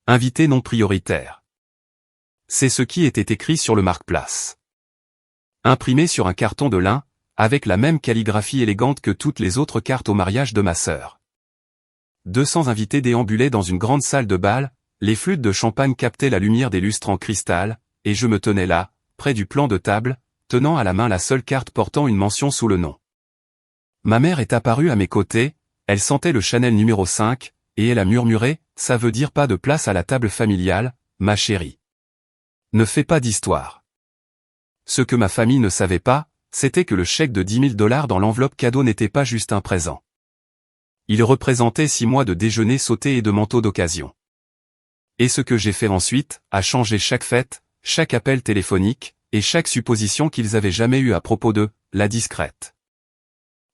Invité non prioritaire. C'est ce qui était écrit sur le marque-place. Imprimé sur un carton de lin, avec la même calligraphie élégante que toutes les autres cartes au mariage de ma sœur. 200 invités déambulaient dans une grande salle de bal, les flûtes de champagne captaient la lumière des lustres en cristal, et je me tenais là, près du plan de table, tenant à la main la seule carte portant une mention sous le nom. Ma mère est apparue à mes côtés, elle sentait le Chanel numéro 5, et elle a murmuré, « Ça veut dire pas de place à la table familiale, ma chérie. Ne fais pas d'histoire. » Ce que ma famille ne savait pas, c'était que le chèque de $10 000 dans l'enveloppe cadeau n'était pas juste un présent. Il représentait 6 mois de déjeuner sauté et de manteaux d'occasion. Et ce que j'ai fait ensuite, a changé chaque fête, chaque appel téléphonique, et chaque supposition qu'ils avaient jamais eue à propos de « la discrète ».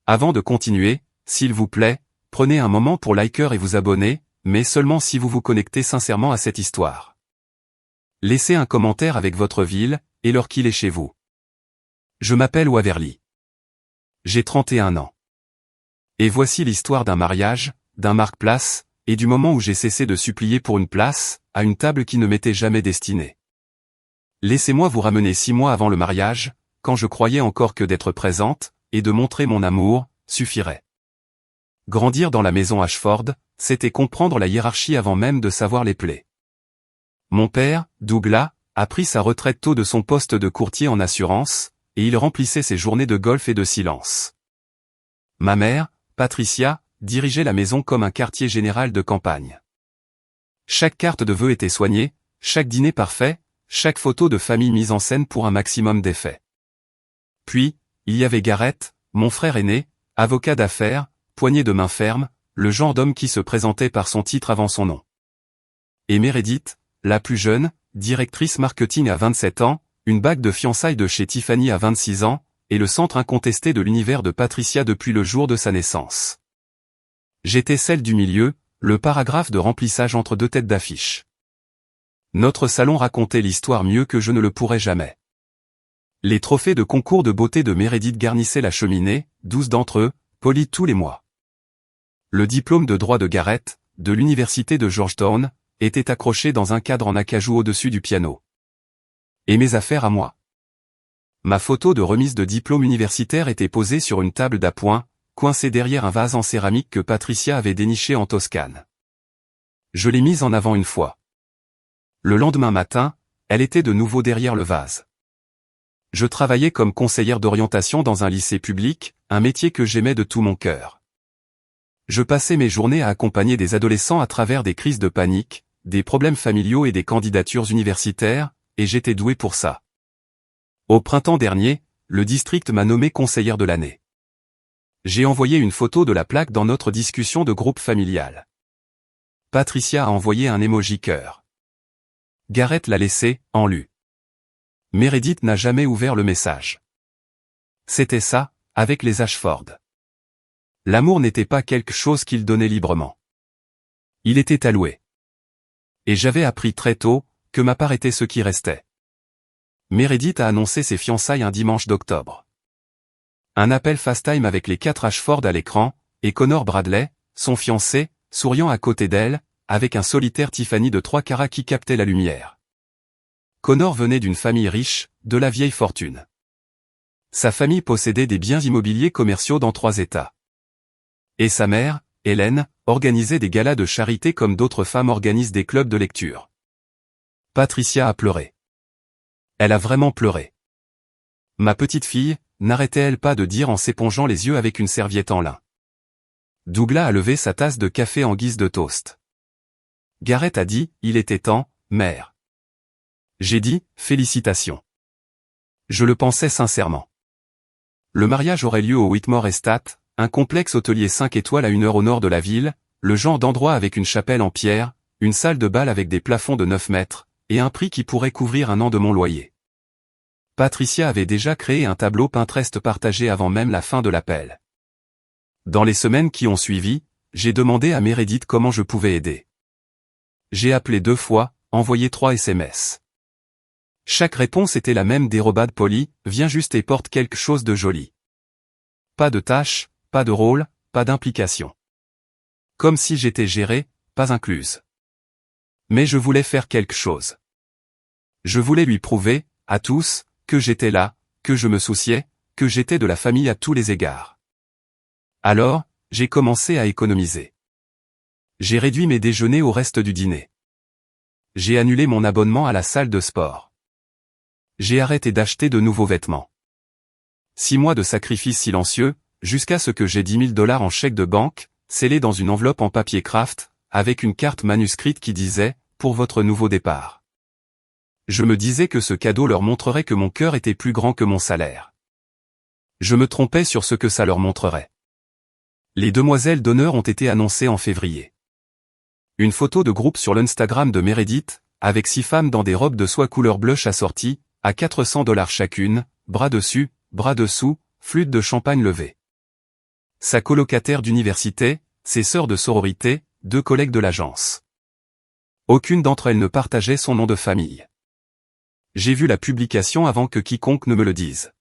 Avant de continuer, s'il vous plaît, prenez un moment pour liker et vous abonner, mais seulement si vous vous connectez sincèrement à cette histoire. Laissez un commentaire avec votre ville, et l'heure qu'il est chez vous. Je m'appelle Waverly. J'ai 31 ans. Et voici l'histoire d'un mariage, d'un marque-place, et du moment où j'ai cessé de supplier pour une place, à une table qui ne m'était jamais destinée. Laissez-moi vous ramener 6 mois avant le mariage, quand je croyais encore que d'être présente, et de montrer mon amour, suffirait. Grandir dans la maison Ashford, c'était comprendre la hiérarchie avant même de savoir les plaies. Mon père, Douglas, a pris sa retraite tôt de son poste de courtier en assurance, et il remplissait ses journées de golf et de silence. Ma mère, Patricia, dirigeait la maison comme un quartier général de campagne. Chaque carte de vœux était soignée, chaque dîner parfait, chaque photo de famille mise en scène pour un maximum d'effet. Puis, il y avait Garrett, mon frère aîné, avocat d'affaires, poignée de main ferme, le genre d'homme qui se présentait par son titre avant son nom. Et Meredith, la plus jeune, directrice marketing à 27 ans, une bague de fiançailles de chez Tiffany à 26 ans, et le centre incontesté de l'univers de Patricia depuis le jour de sa naissance. J'étais celle du milieu, le paragraphe de remplissage entre deux têtes d'affiche. Notre salon racontait l'histoire mieux que je ne le pourrais jamais. Les trophées de concours de beauté de Meredith garnissaient la cheminée, 12 d'entre eux, polis tous les mois. Le diplôme de droit de Garrett, de l'université de Georgetown, était accroché dans un cadre en acajou au-dessus du piano. Et mes affaires à moi? Ma photo de remise de diplôme universitaire était posée sur une table d'appoint, coincée derrière un vase en céramique que Patricia avait déniché en Toscane. Je l'ai mise en avant une fois. Le lendemain matin, elle était de nouveau derrière le vase. Je travaillais comme conseillère d'orientation dans un lycée public, un métier que j'aimais de tout mon cœur. Je passais mes journées à accompagner des adolescents à travers des crises de panique, des problèmes familiaux et des candidatures universitaires, et j'étais doué pour ça. Au printemps dernier, le district m'a nommé conseillère de l'année. J'ai envoyé une photo de la plaque dans notre discussion de groupe familial. Patricia a envoyé un emoji cœur. Garrett l'a laissé, en lu. Meredith n'a jamais ouvert le message. C'était ça, avec les Ashford. L'amour n'était pas quelque chose qu'il donnait librement. Il était alloué. Et j'avais appris très tôt, que ma part était ce qui restait. Meredith a annoncé ses fiançailles un dimanche d'octobre. Un appel FaceTime avec les 4 Ashford à l'écran, et Connor Bradley, son fiancé, souriant à côté d'elle, avec un solitaire Tiffany de 3 carats qui captait la lumière. Connor venait d'une famille riche, de la vieille fortune. Sa famille possédait des biens immobiliers commerciaux dans 3 États. Et sa mère, Hélène, organisait des galas de charité comme d'autres femmes organisent des clubs de lecture. Patricia a pleuré. Elle a vraiment pleuré. Ma petite fille, n'arrêtait-elle pas de dire en s'épongeant les yeux avec une serviette en lin. Douglas a levé sa tasse de café en guise de toast. Garrett a dit, il était temps, mère. J'ai dit, félicitations. Je le pensais sincèrement. Le mariage aurait lieu au Whitmore Estate, un complexe hôtelier 5 étoiles à 1 heure au nord de la ville, le genre d'endroit avec une chapelle en pierre, une salle de bal avec des plafonds de 9 mètres, et un prix qui pourrait couvrir un an de mon loyer. Patricia avait déjà créé un tableau Pinterest partagé avant même la fin de l'appel. Dans les semaines qui ont suivi, j'ai demandé à Meredith comment je pouvais aider. J'ai appelé 2 fois, envoyé 3 SMS. Chaque réponse était la même dérobade polie, viens juste et porte quelque chose de joli. Pas de tâche, pas de rôle, pas d'implication. Comme si j'étais gérée, pas incluse. Mais je voulais faire quelque chose. Je voulais lui prouver, à tous, que j'étais là, que je me souciais, que j'étais de la famille à tous les égards. Alors, j'ai commencé à économiser. J'ai réduit mes déjeuners au reste du dîner. J'ai annulé mon abonnement à la salle de sport. J'ai arrêté d'acheter de nouveaux vêtements. 6 mois de sacrifices silencieux, jusqu'à ce que j'ai 10 000 $ en chèque de banque, scellé dans une enveloppe en papier craft, avec une carte manuscrite qui disait « Pour votre nouveau départ ». Je me disais que ce cadeau leur montrerait que mon cœur était plus grand que mon salaire. Je me trompais sur ce que ça leur montrerait. Les demoiselles d'honneur ont été annoncées en février. Une photo de groupe sur l'Instagram de Meredith, avec 6 femmes dans des robes de soie couleur blush assorties, à 400 $ chacune, bras dessus, bras dessous, flûte de champagne levée. Sa colocataire d'université, ses sœurs de sororité, 2 collègues de l'agence. Aucune d'entre elles ne partageait son nom de famille. J'ai vu la publication avant que quiconque ne me le dise.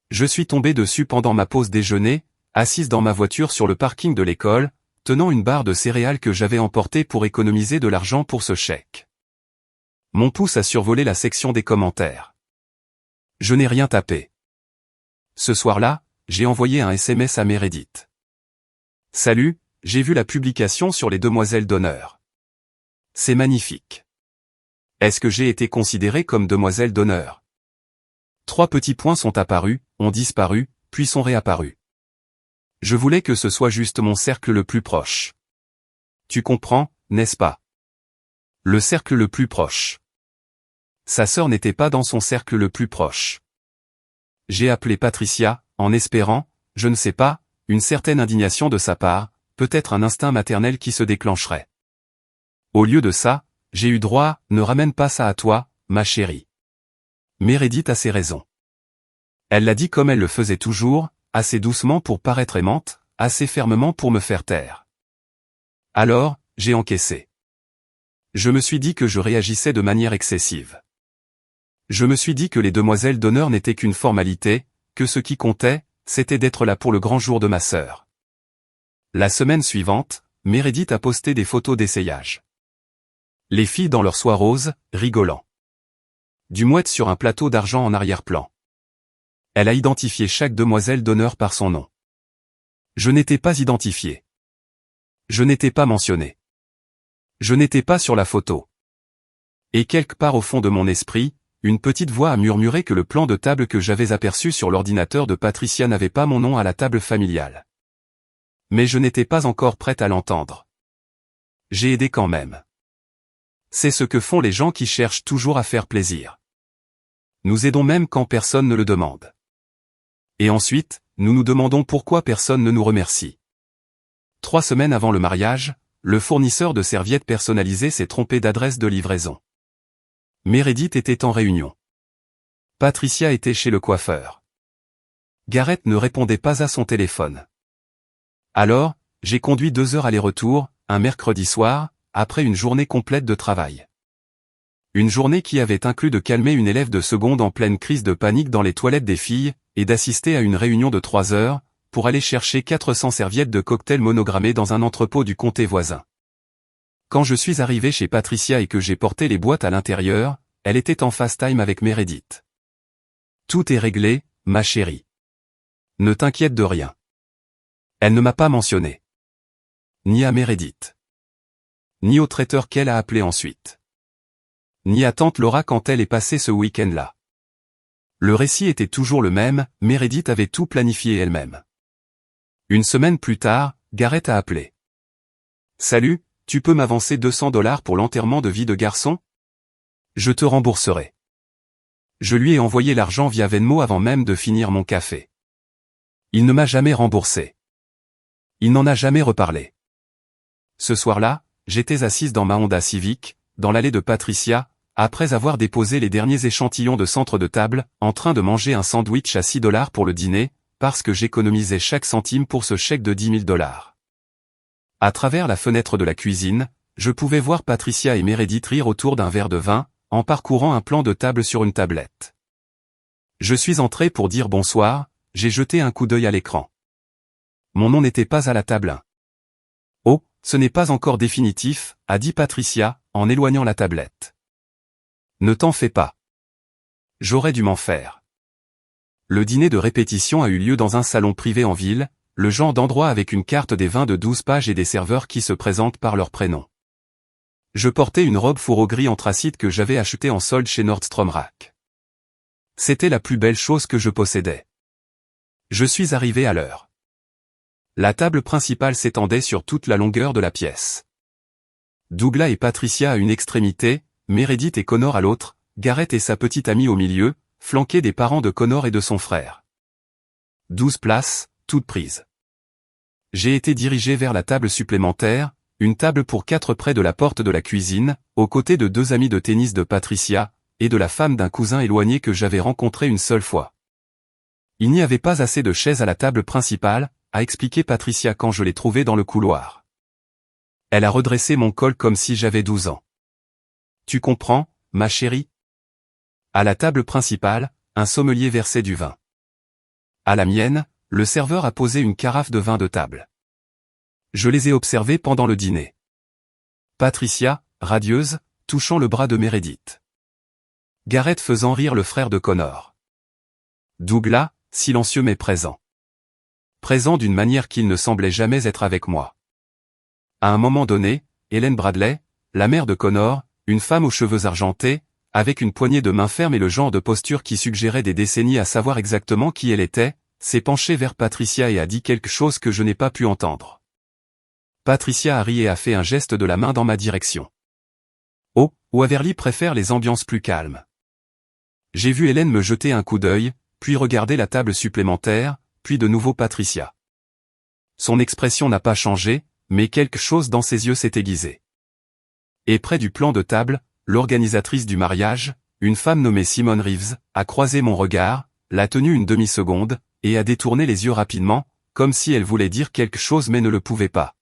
Je suis tombé dessus pendant ma pause déjeuner, assise dans ma voiture sur le parking de l'école, tenant une barre de céréales que j'avais emportée pour économiser de l'argent pour ce chèque. Mon pouce a survolé la section des commentaires. Je n'ai rien tapé. Ce soir-là, j'ai envoyé un SMS à Meredith. Salut, j'ai vu la publication sur les demoiselles d'honneur. C'est magnifique. Est-ce que j'ai été considérée comme demoiselle d'honneur? 3 petits points sont apparus, ont disparu, puis sont réapparus. Je voulais que ce soit juste mon cercle le plus proche. Tu comprends, n'est-ce pas? Le cercle le plus proche. Sa sœur n'était pas dans son cercle le plus proche. J'ai appelé Patricia, en espérant, je ne sais pas, une certaine indignation de sa part, peut-être un instinct maternel qui se déclencherait. Au lieu de ça, j'ai eu droit, ne ramène pas ça à toi, ma chérie. Meredith a ses raisons. Elle l'a dit comme elle le faisait toujours, assez doucement pour paraître aimante, assez fermement pour me faire taire. Alors, j'ai encaissé. Je me suis dit que je réagissais de manière excessive. Je me suis dit que les demoiselles d'honneur n'étaient qu'une formalité, que ce qui comptait, c'était d'être là pour le grand jour de ma sœur. La semaine suivante, Meredith a posté des photos d'essayage. Les filles dans leur soie rose, rigolant. Du mouette sur un plateau d'argent en arrière-plan. Elle a identifié chaque demoiselle d'honneur par son nom. Je n'étais pas identifié. Je n'étais pas mentionné. Je n'étais pas sur la photo. Et quelque part au fond de mon esprit, une petite voix a murmuré que le plan de table que j'avais aperçu sur l'ordinateur de Patricia n'avait pas mon nom à la table familiale. Mais je n'étais pas encore prête à l'entendre. J'ai aidé quand même. C'est ce que font les gens qui cherchent toujours à faire plaisir. Nous aidons même quand personne ne le demande. Et ensuite, nous nous demandons pourquoi personne ne nous remercie. 3 semaines avant le mariage, le fournisseur de serviettes personnalisées s'est trompé d'adresse de livraison. Meredith était en réunion. Patricia était chez le coiffeur. Gareth ne répondait pas à son téléphone. Alors, j'ai conduit 2 heures aller-retour, un mercredi soir, après une journée complète de travail. Une journée qui avait inclus de calmer une élève de seconde en pleine crise de panique dans les toilettes des filles, et d'assister à une réunion de 3 heures, pour aller chercher 400 serviettes de cocktail monogrammées dans un entrepôt du comté voisin. Quand je suis arrivé chez Patricia et que j'ai porté les boîtes à l'intérieur, elle était en FaceTime avec Meredith. Tout est réglé, ma chérie. Ne t'inquiète de rien. Elle ne m'a pas mentionné. Ni à Meredith. Ni au traiteur qu'elle a appelé ensuite. Ni à tante Laura quand elle est passée ce week-end-là. Le récit était toujours le même, Meredith avait tout planifié elle-même. Une semaine plus tard, Gareth a appelé. Salut, tu peux m'avancer 200 $ pour l'enterrement de vie de garçon? Je te rembourserai. Je lui ai envoyé l'argent via Venmo avant même de finir mon café. Il ne m'a jamais remboursé. Il n'en a jamais reparlé. Ce soir-là, j'étais assise dans ma Honda Civic, dans l'allée de Patricia, après avoir déposé les derniers échantillons de centre de table, en train de manger un sandwich à 6 $ pour le dîner, parce que j'économisais chaque centime pour ce chèque de 10 000 $. À travers la fenêtre de la cuisine, je pouvais voir Patricia et Meredith rire autour d'un verre de vin, en parcourant un plan de table sur une tablette. Je suis entré pour dire bonsoir, j'ai jeté un coup d'œil à l'écran. Mon nom n'était pas à la table 1. Oh, ce n'est pas encore définitif, a dit Patricia, en éloignant la tablette. Ne t'en fais pas. J'aurais dû m'en faire. Le dîner de répétition a eu lieu dans un salon privé en ville, le genre d'endroit avec une carte des vins de 12 pages et des serveurs qui se présentent par leur prénom. Je portais une robe fourreau gris anthracite que j'avais achetée en solde chez Nordstrom Rack. C'était la plus belle chose que je possédais. Je suis arrivé à l'heure. La table principale s'étendait sur toute la longueur de la pièce. Douglas et Patricia à une extrémité, Meredith et Connor à l'autre, Garrett et sa petite amie au milieu, flanqués des parents de Connor et de son frère. 12 places, toutes prises. J'ai été dirigé vers la table supplémentaire, une table pour 4 près de la porte de la cuisine, aux côtés de 2 amis de tennis de Patricia, et de la femme d'un cousin éloigné que j'avais rencontré une seule fois. Il n'y avait pas assez de chaises à la table principale, a expliqué Patricia quand je l'ai trouvée dans le couloir. Elle a redressé mon col comme si j'avais 12 ans. Tu comprends, ma chérie? À la table principale, un sommelier versait du vin. À la mienne, le serveur a posé une carafe de vin de table. Je les ai observés pendant le dîner. Patricia, radieuse, touchant le bras de Meredith. Garrett faisant rire le frère de Connor. Douglas, silencieux mais présent. Présent d'une manière qu'il ne semblait jamais être avec moi. À un moment donné, Hélène Bradley, la mère de Connor, une femme aux cheveux argentés, avec une poignée de main ferme et le genre de posture qui suggérait des décennies à savoir exactement qui elle était, s'est penchée vers Patricia et a dit quelque chose que je n'ai pas pu entendre. Patricia a ri et a fait un geste de la main dans ma direction. Oh, Waverly préfère les ambiances plus calmes. J'ai vu Hélène me jeter un coup d'œil, puis regarder la table supplémentaire, puis de nouveau Patricia. Son expression n'a pas changé, mais quelque chose dans ses yeux s'est aiguisé. Et près du plan de table, l'organisatrice du mariage, une femme nommée Simone Reeves, a croisé mon regard, l'a tenu une demi-seconde, et a détourné les yeux rapidement, comme si elle voulait dire quelque chose mais ne le pouvait pas.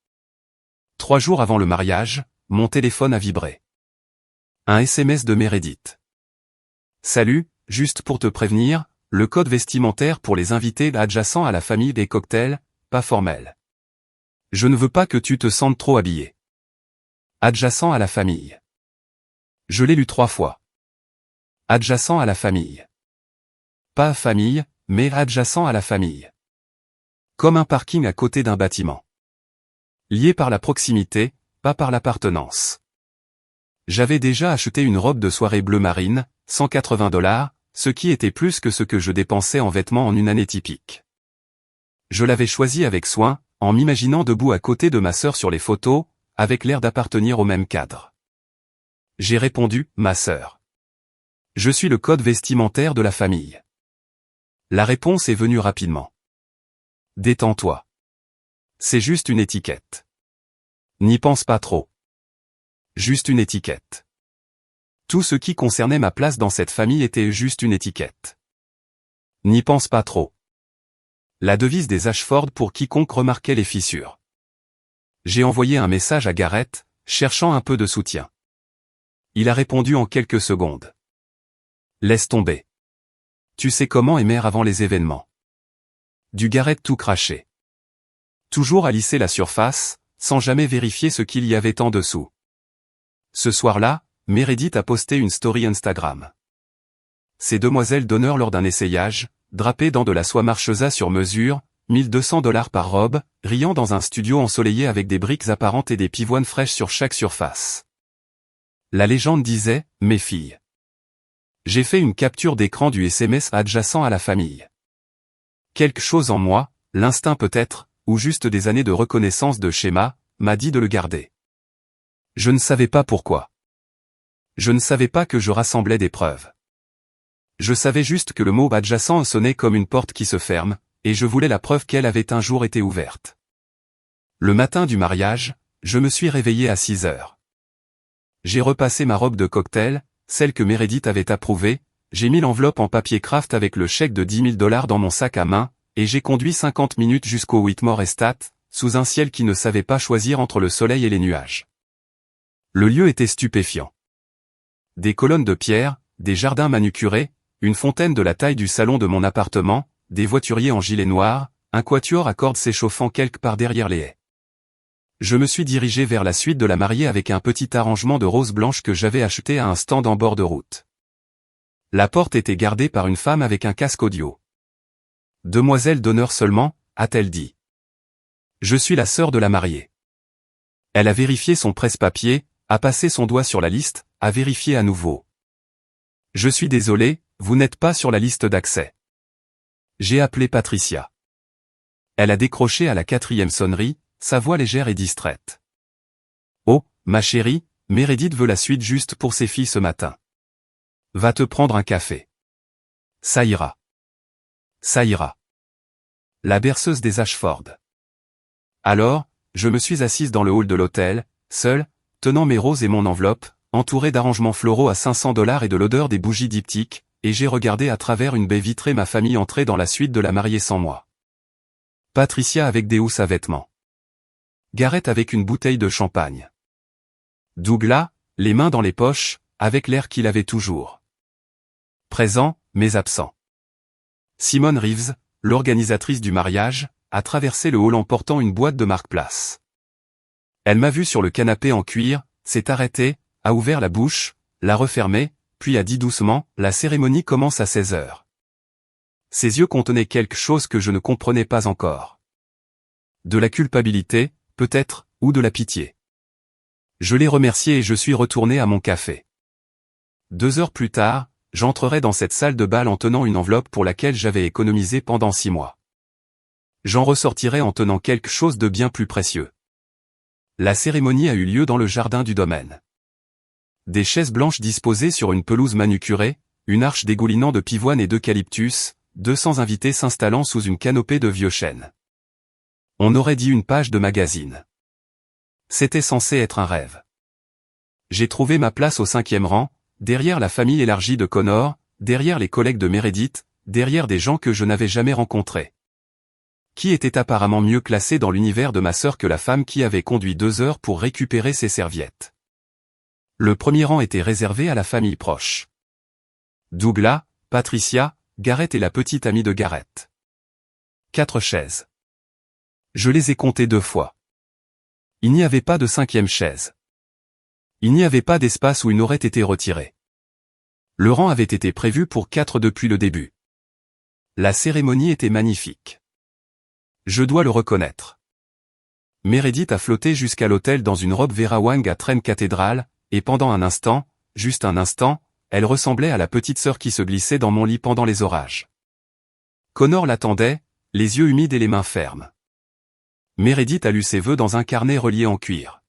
3 jours avant le mariage, mon téléphone a vibré. Un SMS de Meredith. Salut, juste pour te prévenir, le code vestimentaire pour les invités adjacent à la famille des cocktails, pas formel. Je ne veux pas que tu te sentes trop habillé. Adjacent à la famille. Je l'ai lu 3 fois. Adjacent à la famille. Pas famille, mais adjacent à la famille. Comme un parking à côté d'un bâtiment. Lié par la proximité, pas par l'appartenance. J'avais déjà acheté une robe de soirée bleu marine, $180, ce qui était plus que ce que je dépensais en vêtements en une année typique. Je l'avais choisie avec soin, en m'imaginant debout à côté de ma sœur sur les photos, avec l'air d'appartenir au même cadre. J'ai répondu, ma sœur. Je suis le code vestimentaire de la famille. La réponse est venue rapidement. Détends-toi. C'est juste une étiquette. N'y pense pas trop. Juste une étiquette. Tout ce qui concernait ma place dans cette famille était juste une étiquette. N'y pense pas trop. La devise des Ashford pour quiconque remarquait les fissures. J'ai envoyé un message à Garrett, cherchant un peu de soutien. Il a répondu en quelques secondes. Laisse tomber. Tu sais comment est mère avant les événements. Du Garrett tout craché. Toujours à lisser la surface, sans jamais vérifier ce qu'il y avait en dessous. Ce soir-là, Meredith a posté une story Instagram. Ces demoiselles d'honneur lors d'un essayage, drapées dans de la soie marchesa sur mesure, $1200 par robe, riant dans un studio ensoleillé avec des briques apparentes et des pivoines fraîches sur chaque surface. La légende disait, mes filles. J'ai fait une capture d'écran du SMS adjacent à la famille. Quelque chose en moi, l'instinct peut-être, ou juste des années de reconnaissance de schéma, m'a dit de le garder. Je ne savais pas pourquoi. Je ne savais pas que je rassemblais des preuves. Je savais juste que le mot adjacent sonnait comme une porte qui se ferme, et je voulais la preuve qu'elle avait un jour été ouverte. Le matin du mariage, je me suis réveillé à 6 heures. J'ai repassé ma robe de cocktail, celle que Meredith avait approuvée, j'ai mis l'enveloppe en papier craft avec le chèque de $10 000 dans mon sac à main, et j'ai conduit 50 minutes jusqu'au Whitmore Estate, sous un ciel qui ne savait pas choisir entre le soleil et les nuages. Le lieu était stupéfiant. Des colonnes de pierre, des jardins manucurés, une fontaine de la taille du salon de mon appartement, des voituriers en gilet noir, un quatuor à cordes s'échauffant quelque part derrière les haies. Je me suis dirigé vers la suite de la mariée avec un petit arrangement de roses blanches que j'avais acheté à un stand en bord de route. La porte était gardée par une femme avec un casque audio. « Demoiselle d'honneur seulement », a-t-elle dit. « Je suis la sœur de la mariée. » Elle a vérifié son presse-papier, a passé son doigt sur la liste, a vérifié à nouveau. « Je suis désolé, vous n'êtes pas sur la liste d'accès. » J'ai appelé Patricia. Elle a décroché à la 4e sonnerie, sa voix légère et distraite. « Oh, ma chérie, Meredith veut la suite juste pour ses filles ce matin. Va te prendre un café. Ça ira. Ça ira. » La berceuse des Ashford. Alors, je me suis assise dans le hall de l'hôtel, seule, tenant mes roses et mon enveloppe, entourée d'arrangements floraux à $500 et de l'odeur des bougies diptyques, et j'ai regardé à travers une baie vitrée ma famille entrer dans la suite de la mariée sans moi. Patricia avec des housses à vêtements. Gareth avec une bouteille de champagne. Douglas, les mains dans les poches, avec l'air qu'il avait toujours. Présent, mais absent. Simone Reeves, l'organisatrice du mariage, a traversé le hall en portant une boîte de marque-place. Elle m'a vu sur le canapé en cuir, s'est arrêtée, a ouvert la bouche, l'a refermée, puis a dit doucement, « La cérémonie commence à 16h. » Ses yeux contenaient quelque chose que je ne comprenais pas encore. De la culpabilité, peut-être, ou de la pitié. Je l'ai remerciée et je suis retourné à mon café. 2 heures plus tard, j'entrerai dans cette salle de bal en tenant une enveloppe pour laquelle j'avais économisé pendant 6 mois. J'en ressortirai en tenant quelque chose de bien plus précieux. La cérémonie a eu lieu dans le jardin du domaine. Des chaises blanches disposées sur une pelouse manucurée, une arche dégoulinant de pivoine et d'eucalyptus, 200 invités s'installant sous une canopée de vieux chênes. On aurait dit une page de magazine. C'était censé être un rêve. J'ai trouvé ma place au 5e rang, derrière la famille élargie de Connor, derrière les collègues de Meredith, derrière des gens que je n'avais jamais rencontrés. Qui était apparemment mieux classé dans l'univers de ma sœur que la femme qui avait conduit 2 heures pour récupérer ses serviettes. Le premier rang était réservé à la famille proche. Douglas, Patricia, Gareth et la petite amie de Gareth. 4 chaises. Je les ai comptées 2 fois. Il n'y avait pas de 5e chaise. Il n'y avait pas d'espace où une aurait été retirée. Le rang avait été prévu pour 4 depuis le début. La cérémonie était magnifique. Je dois le reconnaître. Meredith a flotté jusqu'à l'hôtel dans une robe Vera Wang à traîne cathédrale, et pendant un instant, juste un instant, elle ressemblait à la petite sœur qui se glissait dans mon lit pendant les orages. Connor l'attendait, les yeux humides et les mains fermes. Meredith a lu ses vœux dans un carnet relié en cuir.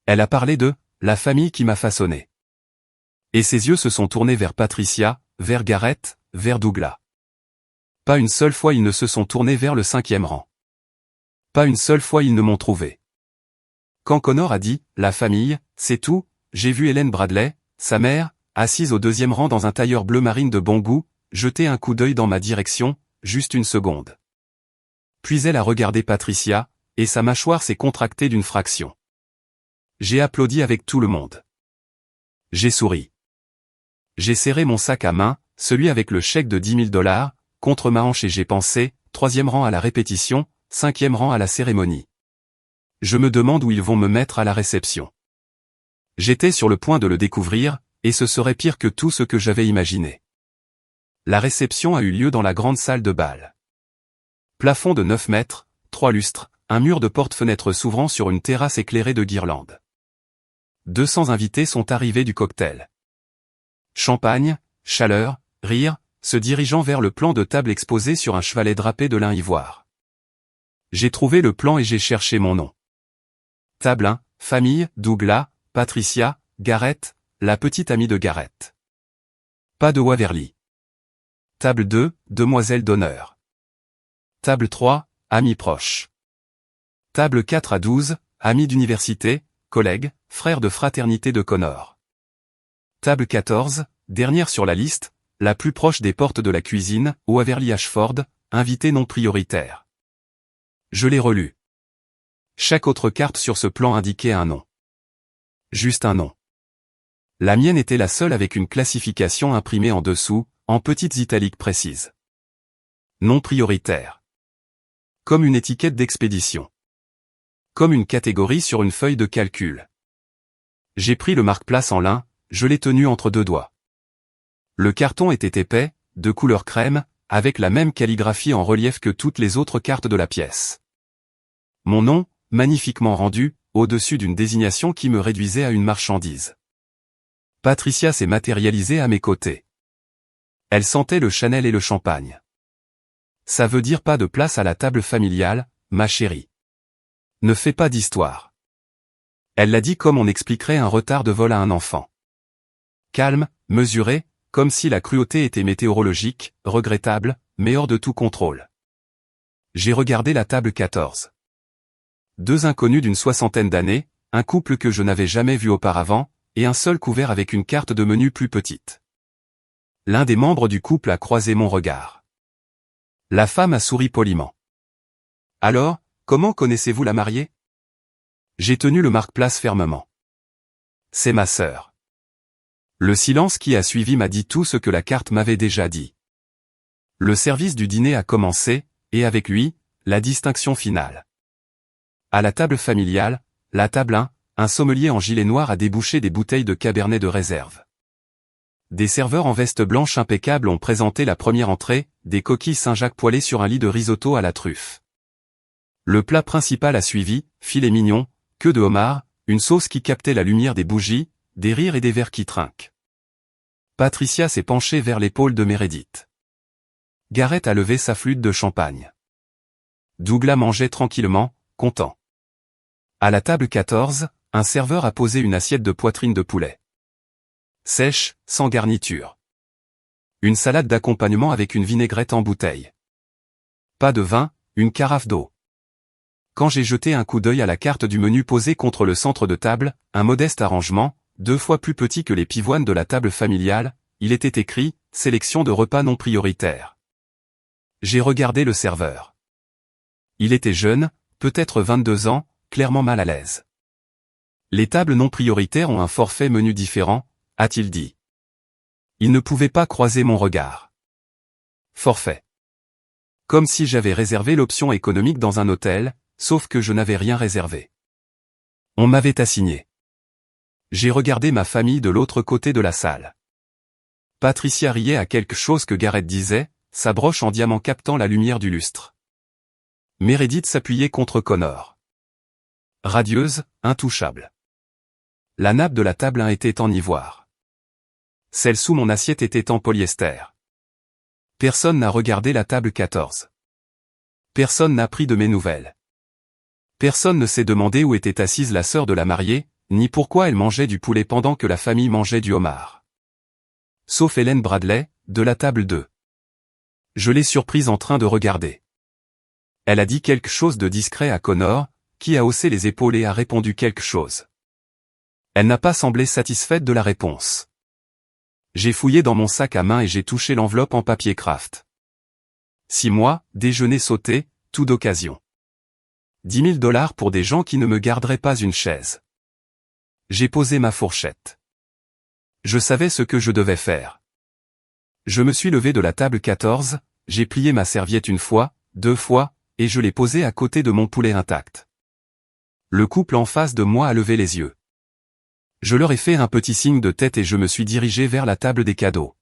Elle a parlé de « la famille qui m'a façonné ». Et ses yeux se sont tournés vers Patricia, vers Gareth, vers Douglas. Pas une seule fois ils ne se sont tournés vers le 5e rang. Pas une seule fois ils ne m'ont trouvé. Quand Connor a dit « la famille, c'est tout », j'ai vu Hélène Bradley, sa mère, assise au 2e rang dans un tailleur bleu marine de bon goût, jeter un coup d'œil dans ma direction, juste une seconde. Puis elle a regardé Patricia, et sa mâchoire s'est contractée d'une fraction. J'ai applaudi avec tout le monde. J'ai souri. J'ai serré mon sac à main, celui avec le chèque de $10 000, contre ma hanche et j'ai pensé, 3e rang à la répétition, 5e rang à la cérémonie. Je me demande où ils vont me mettre à la réception. J'étais sur le point de le découvrir, et ce serait pire que tout ce que j'avais imaginé. La réception a eu lieu dans la grande salle de bal. Plafond de 9 mètres, 3 lustres, un mur de porte-fenêtres s'ouvrant sur une terrasse éclairée de guirlandes. 200 invités sont arrivés du cocktail. Champagne, chaleur, rire, se dirigeant vers le plan de table exposé sur un chevalet drapé de lin ivoire. J'ai trouvé le plan et j'ai cherché mon nom. Table 1, famille, Douglas, Patricia, Gareth, la petite amie de Gareth. Pas de Waverly. Table 2, demoiselle d'honneur. Table 3, amis proches. Table 4 à 12, amis d'université, collègues, frères de fraternité de Connor. Table 14, dernière sur la liste, la plus proche des portes de la cuisine, Waverly Ashford, invité non prioritaire. Je l'ai relu. Chaque autre carte sur ce plan indiquait un nom. Juste un nom. La mienne était la seule avec une classification imprimée en dessous, en petites italiques précises. Non prioritaire. Comme une étiquette d'expédition. comme une catégorie sur une feuille de calcul. J'ai pris le marque-place en lin, je l'ai tenu entre deux doigts. Le carton était épais, de couleur crème, avec la même calligraphie en relief que toutes les autres cartes de la pièce. Mon nom, magnifiquement rendu, au-dessus d'une désignation qui me réduisait à une marchandise. Patricia s'est matérialisée à mes côtés. Elle sentait le Chanel et le champagne. Ça veut dire pas de place à la table familiale, ma chérie. Ne fais pas d'histoire. Elle l'a dit comme on expliquerait un retard de vol à un enfant. Calme, mesuré, comme si la cruauté était météorologique, regrettable, mais hors de tout contrôle. J'ai regardé la table 14. Deux inconnus d'une soixantaine d'années, un couple que je n'avais jamais vu auparavant, et un seul couvert avec une carte de menu plus petite. L'un des membres du couple a croisé mon regard. La femme a souri poliment. « Alors, comment connaissez-vous la mariée ?» J'ai tenu le marque-place fermement. « C'est ma sœur. » Le silence qui a suivi m'a dit tout ce que la carte m'avait déjà dit. Le service du dîner a commencé, et avec lui, la distinction finale. À la table familiale, la table 1, un sommelier en gilet noir a débouché des bouteilles de cabernet de réserve. Des serveurs en veste blanche impeccable ont présenté la première entrée, des coquilles Saint-Jacques poêlées sur un lit de risotto à la truffe. Le plat principal a suivi, filet mignon, queue de homard, une sauce qui captait la lumière des bougies, des rires et des verres qui trinquent. Patricia s'est penchée vers l'épaule de Meredith. Gareth a levé sa flûte de champagne. Douglas mangeait tranquillement, content. À la table 14, un serveur a posé une assiette de poitrine de poulet. Sèche, sans garniture. Une salade d'accompagnement avec une vinaigrette en bouteille. Pas de vin, une carafe d'eau. Quand j'ai jeté un coup d'œil à la carte du menu posée contre le centre de table, un modeste arrangement, 2 fois plus petit que les pivoines de la table familiale, il était écrit « Sélection de repas non prioritaires ». J'ai regardé le serveur. Il était jeune, peut-être 22 ans, clairement mal à l'aise. Les tables non prioritaires ont un forfait menu différent, a-t-il dit. Il ne pouvait pas croiser mon regard. Forfait. Comme si j'avais réservé l'option économique dans un hôtel, sauf que je n'avais rien réservé. On m'avait assigné. J'ai regardé ma famille de l'autre côté de la salle. Patricia riait à quelque chose que Gareth disait, sa broche en diamant captant la lumière du lustre. Meredith s'appuyait contre Connor. Radieuse, intouchable. La nappe de la table 1 était en ivoire. Celle sous mon assiette était en polyester. Personne n'a regardé la table 14. Personne n'a pris de mes nouvelles. Personne ne s'est demandé où était assise la sœur de la mariée, ni pourquoi elle mangeait du poulet pendant que la famille mangeait du homard. Sauf Hélène Bradley, de la table 2. Je l'ai surprise en train de regarder. Elle a dit quelque chose de discret à Connor, qui a haussé les épaules et a répondu quelque chose. Elle n'a pas semblé satisfaite de la réponse. J'ai fouillé dans mon sac à main et j'ai touché l'enveloppe en papier craft. 6 mois, déjeuner sauté, tout d'occasion. $10 000 pour des gens qui ne me garderaient pas une chaise. J'ai posé ma fourchette. Je savais ce que je devais faire. Je me suis levé de la table 14, j'ai plié ma serviette 1 fois, 2 fois, et je l'ai posée à côté de mon poulet intact. Le couple en face de moi a levé les yeux. Je leur ai fait un petit signe de tête et je me suis dirigé vers la table des cadeaux.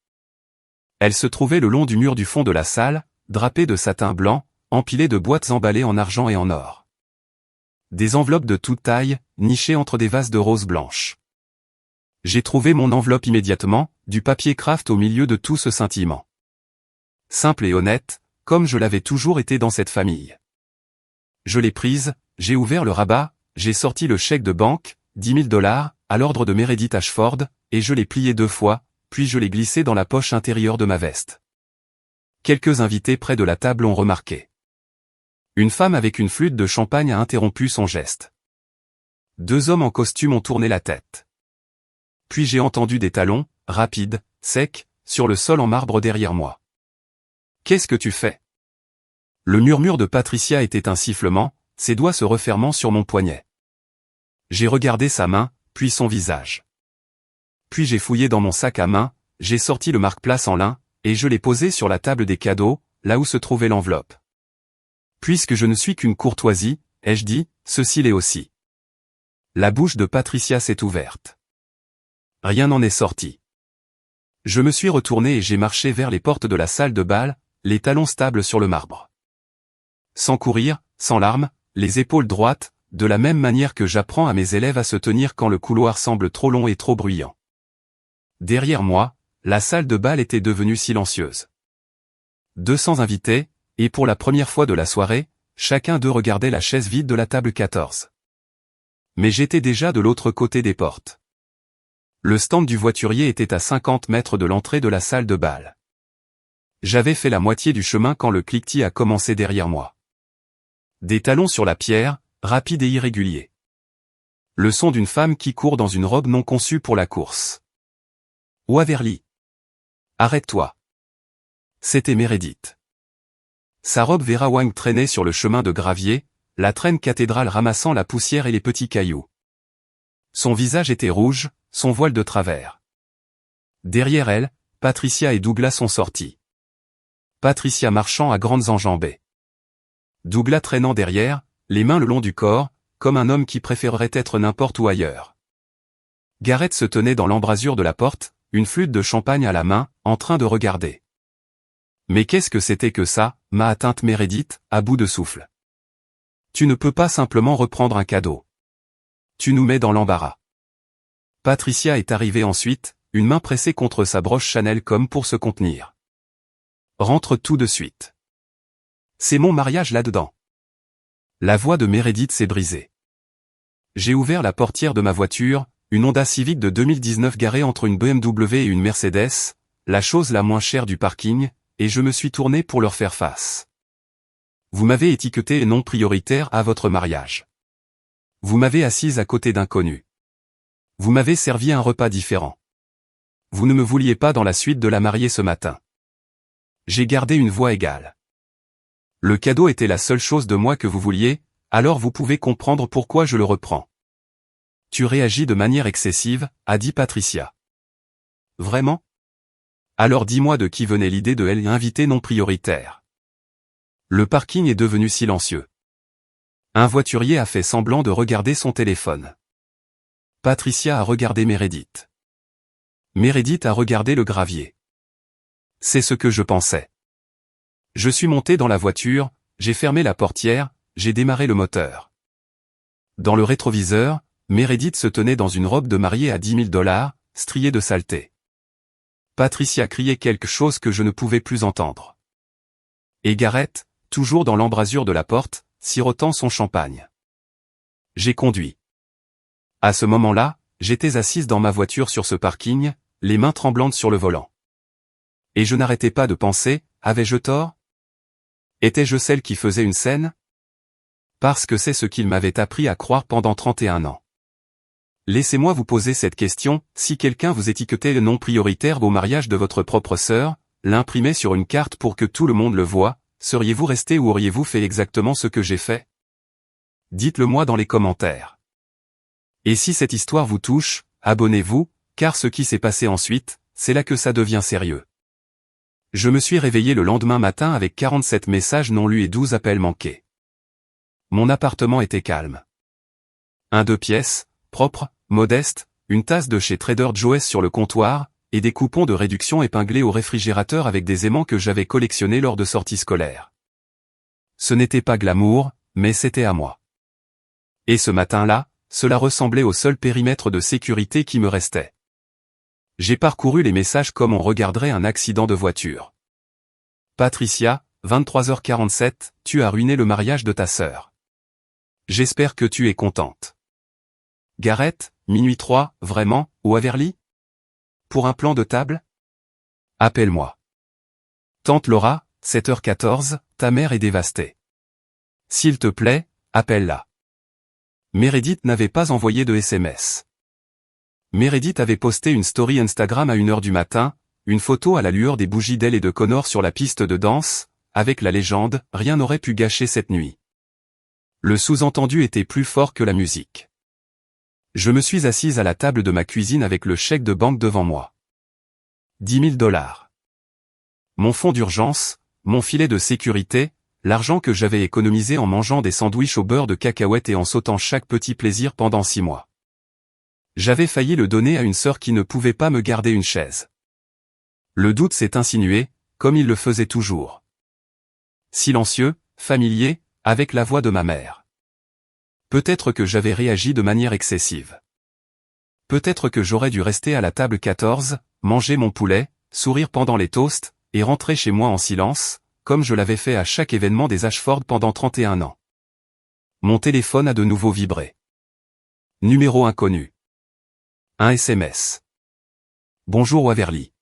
Elle se trouvait le long du mur du fond de la salle, drapée de satin blanc, empilée de boîtes emballées en argent et en or. Des enveloppes de toute taille, nichées entre des vases de roses blanches. J'ai trouvé mon enveloppe immédiatement, du papier craft au milieu de tout ce scintillement. Simple et honnête, comme je l'avais toujours été dans cette famille. Je l'ai prise, j'ai ouvert le rabat, j'ai sorti le chèque de banque, $10 000, à l'ordre de Meredith Ashford, et je l'ai plié 2 fois, puis je l'ai glissé dans la poche intérieure de ma veste. Quelques invités près de la table ont remarqué. Une femme avec une flûte de champagne a interrompu son geste. 2 hommes en costume ont tourné la tête. Puis j'ai entendu des talons, rapides, secs, sur le sol en marbre derrière moi. « Qu'est-ce que tu fais ?» Le murmure de Patricia était un sifflement, ses doigts se refermant sur mon poignet. J'ai regardé sa main, puis son visage. Puis j'ai fouillé dans mon sac à main, j'ai sorti le marque-place en lin, et je l'ai posé sur la table des cadeaux, là où se trouvait l'enveloppe. Puisque je ne suis qu'une courtoisie, ai-je dit, ceci l'est aussi. La bouche de Patricia s'est ouverte. Rien n'en est sorti. Je me suis retourné et j'ai marché vers les portes de la salle de bal, les talons stables sur le marbre. Sans courir, sans larmes, les épaules droites, de la même manière que j'apprends à mes élèves à se tenir quand le couloir semble trop long et trop bruyant. Derrière moi, la salle de bal était devenue silencieuse. 200 invités, et pour la première fois de la soirée, chacun d'eux regardait la chaise vide de la table 14. Mais j'étais déjà de l'autre côté des portes. Le stand du voiturier était à 50 mètres de l'entrée de la salle de bal. J'avais fait la moitié du chemin quand le cliquetis a commencé derrière moi. Des talons sur la pierre, rapides et irréguliers. Le son d'une femme qui court dans une robe non conçue pour la course. Waverly. Arrête-toi. C'était Meredith. Sa robe Vera Wang traînait sur le chemin de gravier, la traîne cathédrale ramassant la poussière et les petits cailloux. Son visage était rouge, son voile de travers. Derrière elle, Patricia et Douglas sont sortis. Patricia marchant à grandes enjambées. Douglas traînant derrière, les mains le long du corps, comme un homme qui préférerait être n'importe où ailleurs. Garrett se tenait dans l'embrasure de la porte, une flûte de champagne à la main, en train de regarder. Mais qu'est-ce que c'était que ça, m'a atteinte Meredith, à bout de souffle. Tu ne peux pas simplement reprendre un cadeau. Tu nous mets dans l'embarras. Patricia est arrivée ensuite, une main pressée contre sa broche Chanel comme pour se contenir. Rentre tout de suite. C'est mon mariage là-dedans. La voix de Meredith s'est brisée. J'ai ouvert la portière de ma voiture, une Honda Civic de 2019 garée entre une BMW et une Mercedes, la chose la moins chère du parking, et je me suis tourné pour leur faire face. Vous m'avez étiqueté non prioritaire à votre mariage. Vous m'avez assise à côté d'inconnus. Vous m'avez servi un repas différent. Vous ne me vouliez pas dans la suite de la mariée ce matin. J'ai gardé une voix égale. Le cadeau était la seule chose de moi que vous vouliez, alors vous pouvez comprendre pourquoi je le reprends. Tu réagis de manière excessive, a dit Patricia. Vraiment? Alors dis-moi de qui venait l'idée de elle invitée non prioritaire. Le parking est devenu silencieux. Un voiturier a fait semblant de regarder son téléphone. Patricia a regardé Meredith. Meredith a regardé le gravier. C'est ce que je pensais. Je suis monté dans la voiture, j'ai fermé la portière, j'ai démarré le moteur. Dans le rétroviseur, Meredith se tenait dans une robe de mariée à $10 000, striée de saleté. Patricia criait quelque chose que je ne pouvais plus entendre. Et Garrett, toujours dans l'embrasure de la porte, sirotant son champagne. J'ai conduit. À ce moment-là, j'étais assise dans ma voiture sur ce parking, les mains tremblantes sur le volant. Et je n'arrêtais pas de penser, avais-je tort? Étais-je celle qui faisait une scène? Parce que c'est ce qu'il m'avait appris à croire pendant 31 ans. Laissez-moi vous poser cette question, si quelqu'un vous étiquetait le non prioritaire au mariage de votre propre sœur, l'imprimait sur une carte pour que tout le monde le voie, seriez-vous resté ou auriez-vous fait exactement ce que j'ai fait? Dites-le moi dans les commentaires. Et si cette histoire vous touche, abonnez-vous, car ce qui s'est passé ensuite, c'est là que ça devient sérieux. Je me suis réveillé le lendemain matin avec 47 messages non lus et 12 appels manqués. Mon appartement était calme. Un 2 pièces, propre, modeste, une tasse de chez Trader Joe's sur le comptoir, et des coupons de réduction épinglés au réfrigérateur avec des aimants que j'avais collectionnés lors de sorties scolaires. Ce n'était pas glamour, mais c'était à moi. Et ce matin-là, cela ressemblait au seul périmètre de sécurité qui me restait. J'ai parcouru les messages comme on regarderait un accident de voiture. Patricia, 23h47, tu as ruiné le mariage de ta sœur. J'espère que tu es contente. Garrett, minuit 3, vraiment, Waverly? Pour un plan de table? Appelle-moi. Tante Laura, 7h14, ta mère est dévastée. S'il te plaît, appelle-la. Meredith n'avait pas envoyé de SMS. Meredith avait posté une story Instagram à 1h du matin, une photo à la lueur des bougies d'elle et de Connor sur la piste de danse, avec la légende « Rien n'aurait pu gâcher cette nuit ». Le sous-entendu était plus fort que la musique. Je me suis assise à la table de ma cuisine avec le chèque de banque devant moi. $10 000. Mon fonds d'urgence, mon filet de sécurité, l'argent que j'avais économisé en mangeant des sandwichs au beurre de cacahuète et en sautant chaque petit plaisir pendant 6 mois. J'avais failli le donner à une sœur qui ne pouvait pas me garder une chaise. Le doute s'est insinué, comme il le faisait toujours. Silencieux, familier, avec la voix de ma mère. Peut-être que j'avais réagi de manière excessive. Peut-être que j'aurais dû rester à la table 14, manger mon poulet, sourire pendant les toasts, et rentrer chez moi en silence, comme je l'avais fait à chaque événement des Ashford pendant 31 ans. Mon téléphone a de nouveau vibré. Numéro inconnu. Un SMS. Bonjour Waverly.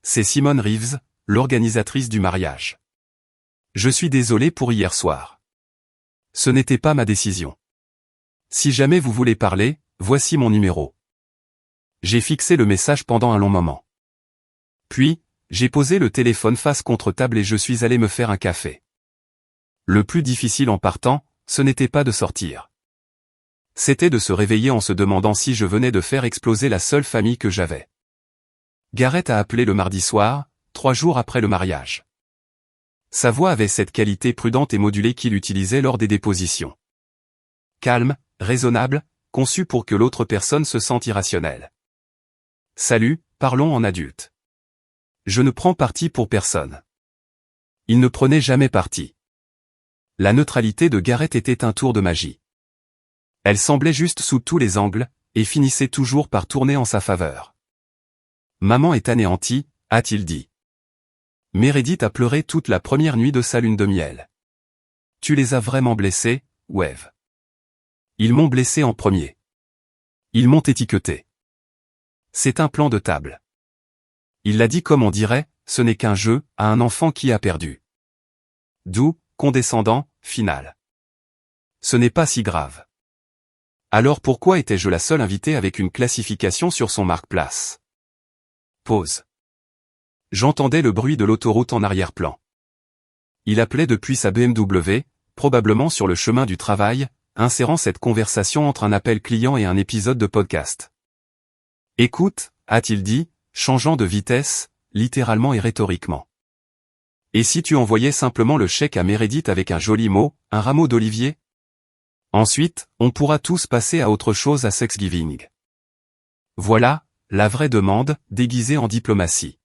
C'est Simone Reeves, l'organisatrice du mariage. Je suis désolé pour hier soir. Ce n'était pas ma décision. Si jamais vous voulez parler, voici mon numéro. J'ai fixé le message pendant un long moment. Puis, j'ai posé le téléphone face contre table et je suis allé me faire un café. Le plus difficile en partant, ce n'était pas de sortir. C'était de se réveiller en se demandant si je venais de faire exploser la seule famille que j'avais. Garrett a appelé le mardi soir, 3 jours après le mariage. Sa voix avait cette qualité prudente et modulée qu'il utilisait lors des dépositions. Calme, raisonnable, conçu pour que l'autre personne se sente irrationnelle. Salut, parlons en adulte. Je ne prends parti pour personne. Il ne prenait jamais parti. La neutralité de Garrett était un tour de magie. Elle semblait juste sous tous les angles, et finissait toujours par tourner en sa faveur. Maman est anéantie, a-t-il dit. Meredith a pleuré toute la première nuit de sa lune de miel. Tu les as vraiment blessés, Wave. Ils m'ont blessé en premier. Ils m'ont étiqueté. C'est un plan de table. Il l'a dit comme on dirait, ce n'est qu'un jeu, à un enfant qui a perdu. Doux, condescendant, final. Ce n'est pas si grave. Alors pourquoi étais-je la seule invitée avec une classification sur son marque-place? Pause. J'entendais le bruit de l'autoroute en arrière-plan. Il appelait depuis sa BMW, probablement sur le chemin du travail, insérant cette conversation entre un appel client et un épisode de podcast. Écoute, a-t-il dit, changeant de vitesse, littéralement et rhétoriquement. Et si tu envoyais simplement le chèque à Meredith avec un joli mot, un rameau d'olivier? Ensuite, on pourra tous passer à autre chose à Thanksgiving. Voilà, la vraie demande, déguisée en diplomatie.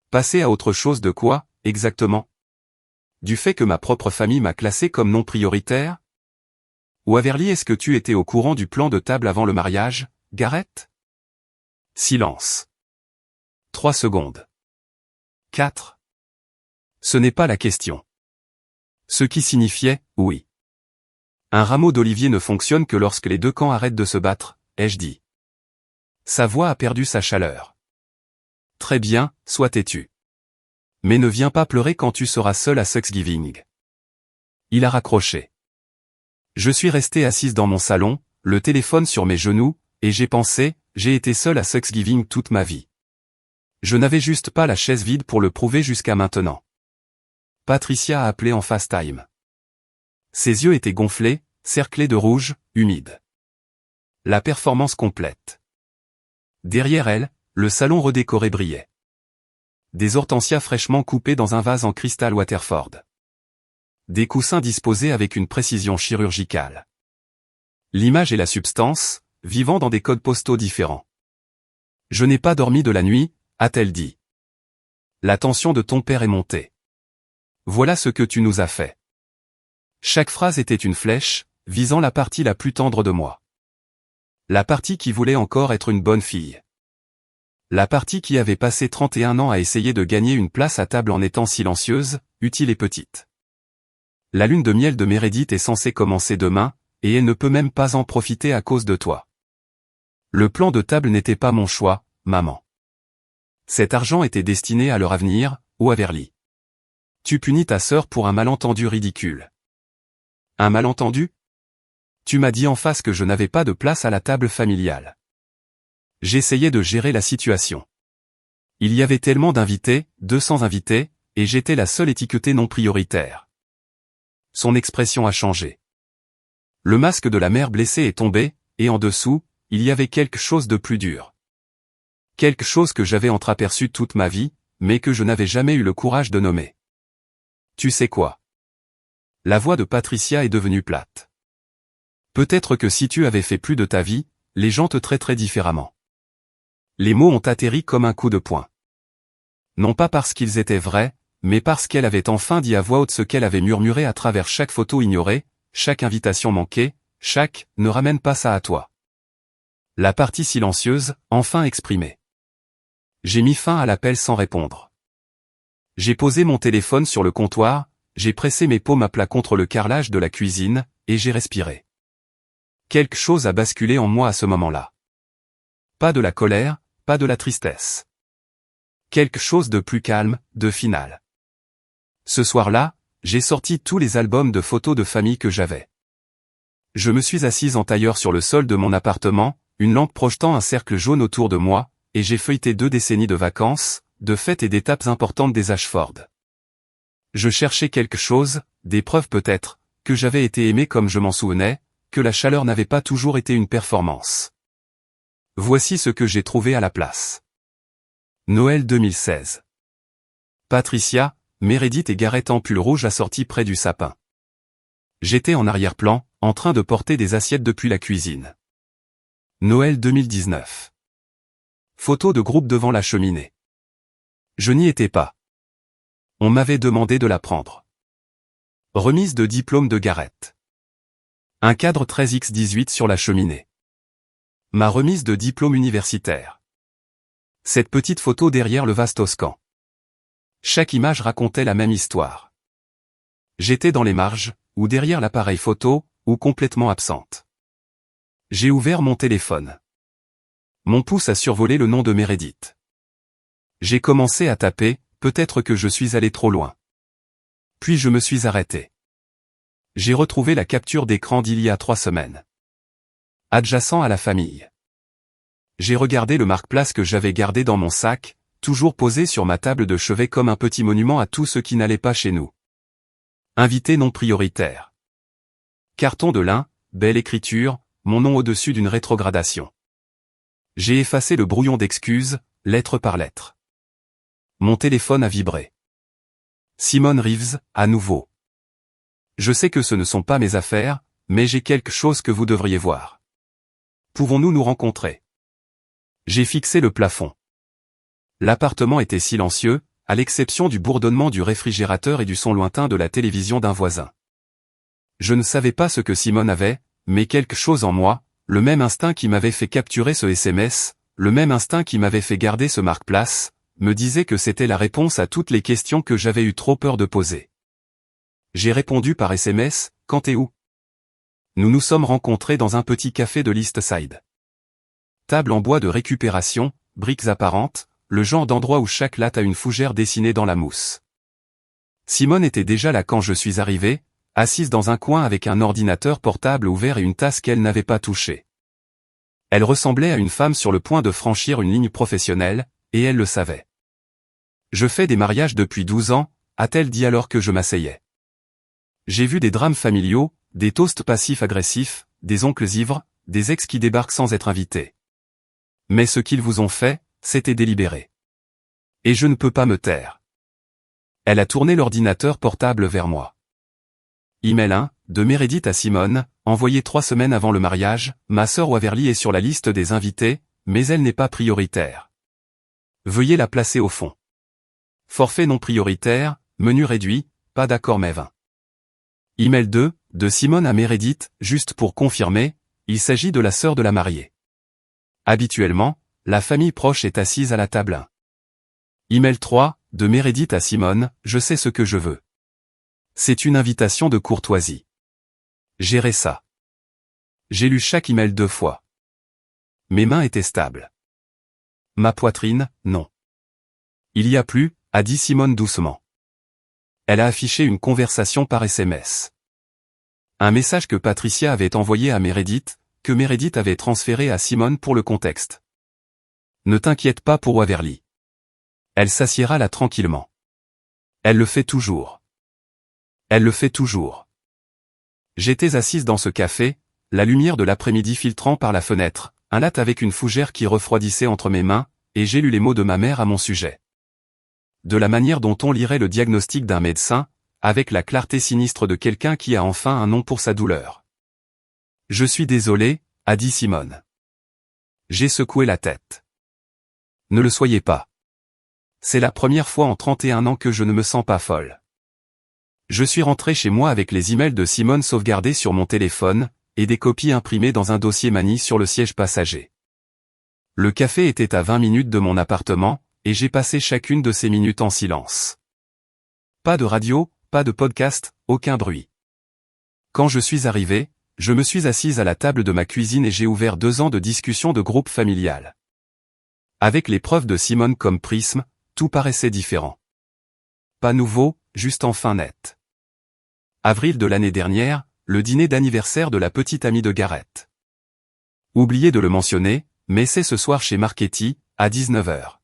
Passer à autre chose de quoi, exactement? Du fait que ma propre famille m'a classé comme non prioritaire? Waverly, est-ce que tu étais au courant du plan de table avant le mariage, Garrett? Silence. 3 secondes. 4. Ce n'est pas la question. Ce qui signifiait, oui. Un rameau d'olivier ne fonctionne que lorsque les deux camps arrêtent de se battre, ai-je dit. Sa voix a perdu sa chaleur. Très bien, sois têtu. Mais ne viens pas pleurer quand tu seras seul à Thanksgiving. Il a raccroché. Je suis restée assise dans mon salon, le téléphone sur mes genoux, et j'ai pensé, j'ai été seule à Thanksgiving toute ma vie. Je n'avais juste pas la chaise vide pour le prouver jusqu'à maintenant. Patricia a appelé en FaceTime. Ses yeux étaient gonflés, cerclés de rouge, humides. La performance complète. Derrière elle, le salon redécoré brillait. Des hortensias fraîchement coupées dans un vase en cristal Waterford. Des coussins disposés avec une précision chirurgicale. L'image et la substance, vivant dans des codes postaux différents. Je n'ai pas dormi de la nuit, a-t-elle dit. La tension de ton père est montée. Voilà ce que tu nous as fait. Chaque phrase était une flèche, visant la partie la plus tendre de moi. La partie qui voulait encore être une bonne fille. La partie qui avait passé 31 ans à essayer de gagner une place à table en étant silencieuse, utile et petite. La lune de miel de Meredith est censée commencer demain, et elle ne peut même pas en profiter à cause de toi. Le plan de table n'était pas mon choix, maman. Cet argent était destiné à leur avenir, Waverly. Tu punis ta sœur pour un malentendu ridicule. Un malentendu? Tu m'as dit en face que je n'avais pas de place à la table familiale. J'essayais de gérer la situation. Il y avait tellement d'invités, 200 invités, et j'étais la seule étiquetée non prioritaire. Son expression a changé. Le masque de la mère blessée est tombé, et en dessous, il y avait quelque chose de plus dur. Quelque chose que j'avais entreaperçu toute ma vie, mais que je n'avais jamais eu le courage de nommer. Tu sais quoi? La voix de Patricia est devenue plate. Peut-être que si tu avais fait plus de ta vie, les gens te traiteraient différemment. Les mots ont atterri comme un coup de poing. Non pas parce qu'ils étaient vrais, mais parce qu'elle avait enfin dit à voix haute ce qu'elle avait murmuré à travers chaque photo ignorée, chaque invitation manquée, chaque « ne ramène pas ça à toi ». La partie silencieuse, enfin exprimée. J'ai mis fin à l'appel sans répondre. J'ai posé mon téléphone sur le comptoir, j'ai pressé mes paumes à plat contre le carrelage de la cuisine, et j'ai respiré. Quelque chose a basculé en moi à ce moment-là. Pas de la colère, pas de la tristesse. Quelque chose de plus calme, de final. Ce soir-là, j'ai sorti tous les albums de photos de famille que j'avais. Je me suis assise en tailleur sur le sol de mon appartement, une lampe projetant un cercle jaune autour de moi, et j'ai feuilleté 2 décennies de vacances, de fêtes et d'étapes importantes des Ashford. Je cherchais quelque chose, des preuves peut-être, que j'avais été aimé comme je m'en souvenais, que la chaleur n'avait pas toujours été une performance. Voici ce que j'ai trouvé à la place. Noël 2016. Patricia, Meredith et Gareth en pull rouge assortis près du sapin. J'étais en arrière-plan, en train de porter des assiettes depuis la cuisine. Noël 2019. Photo de groupe devant la cheminée. Je n'y étais pas. On m'avait demandé de la prendre. Remise de diplôme de Gareth. Un cadre 13x18 sur la cheminée. Ma remise de diplôme universitaire. Cette petite photo derrière le vase toscan. Chaque image racontait la même histoire. J'étais dans les marges, ou derrière l'appareil photo, ou complètement absente. J'ai ouvert mon téléphone. Mon pouce a survolé le nom de Meredith. J'ai commencé à taper, peut-être que je suis allé trop loin. Puis je me suis arrêté. J'ai retrouvé la capture d'écran d'il y a 3 semaines. Adjacent à la famille. J'ai regardé le marque-place que j'avais gardé dans mon sac, toujours posé sur ma table de chevet comme un petit monument à tout ce qui n'allait pas chez nous. Invité non prioritaire. Carton de lin, belle écriture, mon nom au-dessus d'une rétrogradation. J'ai effacé le brouillon d'excuses, lettre par lettre. Mon téléphone a vibré. Simone Reeves, à nouveau. Je sais que ce ne sont pas mes affaires, mais j'ai quelque chose que vous devriez voir. Pouvons-nous nous rencontrer? J'ai fixé le plafond. L'appartement était silencieux, à l'exception du bourdonnement du réfrigérateur et du son lointain de la télévision d'un voisin. Je ne savais pas ce que Simone avait, mais quelque chose en moi, le même instinct qui m'avait fait capturer ce SMS, le même instinct qui m'avait fait garder ce marque-place, me disait que c'était la réponse à toutes les questions que j'avais eu trop peur de poser. J'ai répondu par SMS, quand et où? Nous nous sommes rencontrés dans un petit café de l'East Side. Table en bois de récupération, briques apparentes, le genre d'endroit où chaque latte a une fougère dessinée dans la mousse. Simone était déjà là quand je suis arrivé, assise dans un coin avec un ordinateur portable ouvert et une tasse qu'elle n'avait pas touchée. Elle ressemblait à une femme sur le point de franchir une ligne professionnelle, et elle le savait. Je fais des mariages depuis 12 ans, a-t-elle dit alors que je m'asseyais. J'ai vu des drames familiaux, des toasts passifs-agressifs, des oncles ivres, des ex qui débarquent sans être invités. Mais ce qu'ils vous ont fait, c'était délibéré. Et je ne peux pas me taire. Elle a tourné l'ordinateur portable vers moi. Email 1, de Meredith à Simone, envoyé 3 semaines avant le mariage, ma sœur Waverly est sur la liste des invités, mais elle n'est pas prioritaire. Veuillez la placer au fond. Forfait non prioritaire, menu réduit, pas d'accord mais 20. Email 2, de Simone à Meredith, juste pour confirmer, il s'agit de la sœur de la mariée. Habituellement, la famille proche est assise à la table 1. Email 3, de Meredith à Simone, je sais ce que je veux. C'est une invitation de courtoisie. Gérez ça. J'ai lu chaque email 2 fois. Mes mains étaient stables. Ma poitrine, non. Il y a plus, a dit Simone doucement. Elle a affiché une conversation par SMS. Un message que Patricia avait envoyé à Meredith, que Meredith avait transféré à Simone pour le contexte. Ne t'inquiète pas pour Waverly. Elle s'assiera là tranquillement. Elle le fait toujours. Elle le fait toujours. J'étais assise dans ce café, la lumière de l'après-midi filtrant par la fenêtre, un latte avec une fougère qui refroidissait entre mes mains, et j'ai lu les mots de ma mère à mon sujet. De la manière dont on lirait le diagnostic d'un médecin, avec la clarté sinistre de quelqu'un qui a enfin un nom pour sa douleur. Je suis désolé, a dit Simone. J'ai secoué la tête. Ne le soyez pas. C'est la première fois en 31 ans que je ne me sens pas folle. Je suis rentré chez moi avec les emails de Simone sauvegardés sur mon téléphone, et des copies imprimées dans un dossier manie sur le siège passager. Le café était à 20 minutes de mon appartement, et j'ai passé chacune de ces minutes en silence. Pas de radio, pas de podcast, aucun bruit. Quand je suis arrivé, je me suis assise à la table de ma cuisine et j'ai ouvert 2 ans de discussion de groupe familial. Avec les preuves de Simone comme prisme, tout paraissait différent. Pas nouveau, juste enfin net. Avril de l'année dernière, le dîner d'anniversaire de la petite amie de Gareth. Oublié de le mentionner, mais c'est ce soir chez Marchetti, à 19h.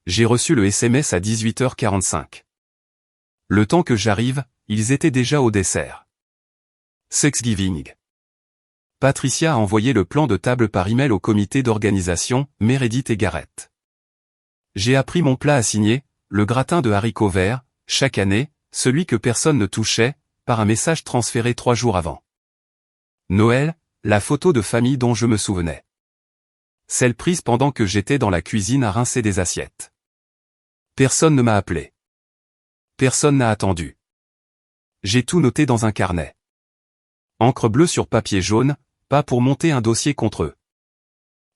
J'ai reçu le SMS à 18h45. Le temps que j'arrive, ils étaient déjà au dessert. Thanksgiving. Patricia a envoyé le plan de table par email au comité d'organisation, Meredith et Gareth. J'ai appris mon plat à signer, le gratin de haricots verts, chaque année, celui que personne ne touchait, par un message transféré 3 jours avant. Noël, la photo de famille dont je me souvenais. Celle prise pendant que j'étais dans la cuisine à rincer des assiettes. Personne ne m'a appelé. Personne n'a attendu. J'ai tout noté dans un carnet. Encre bleue sur papier jaune, pas pour monter un dossier contre eux.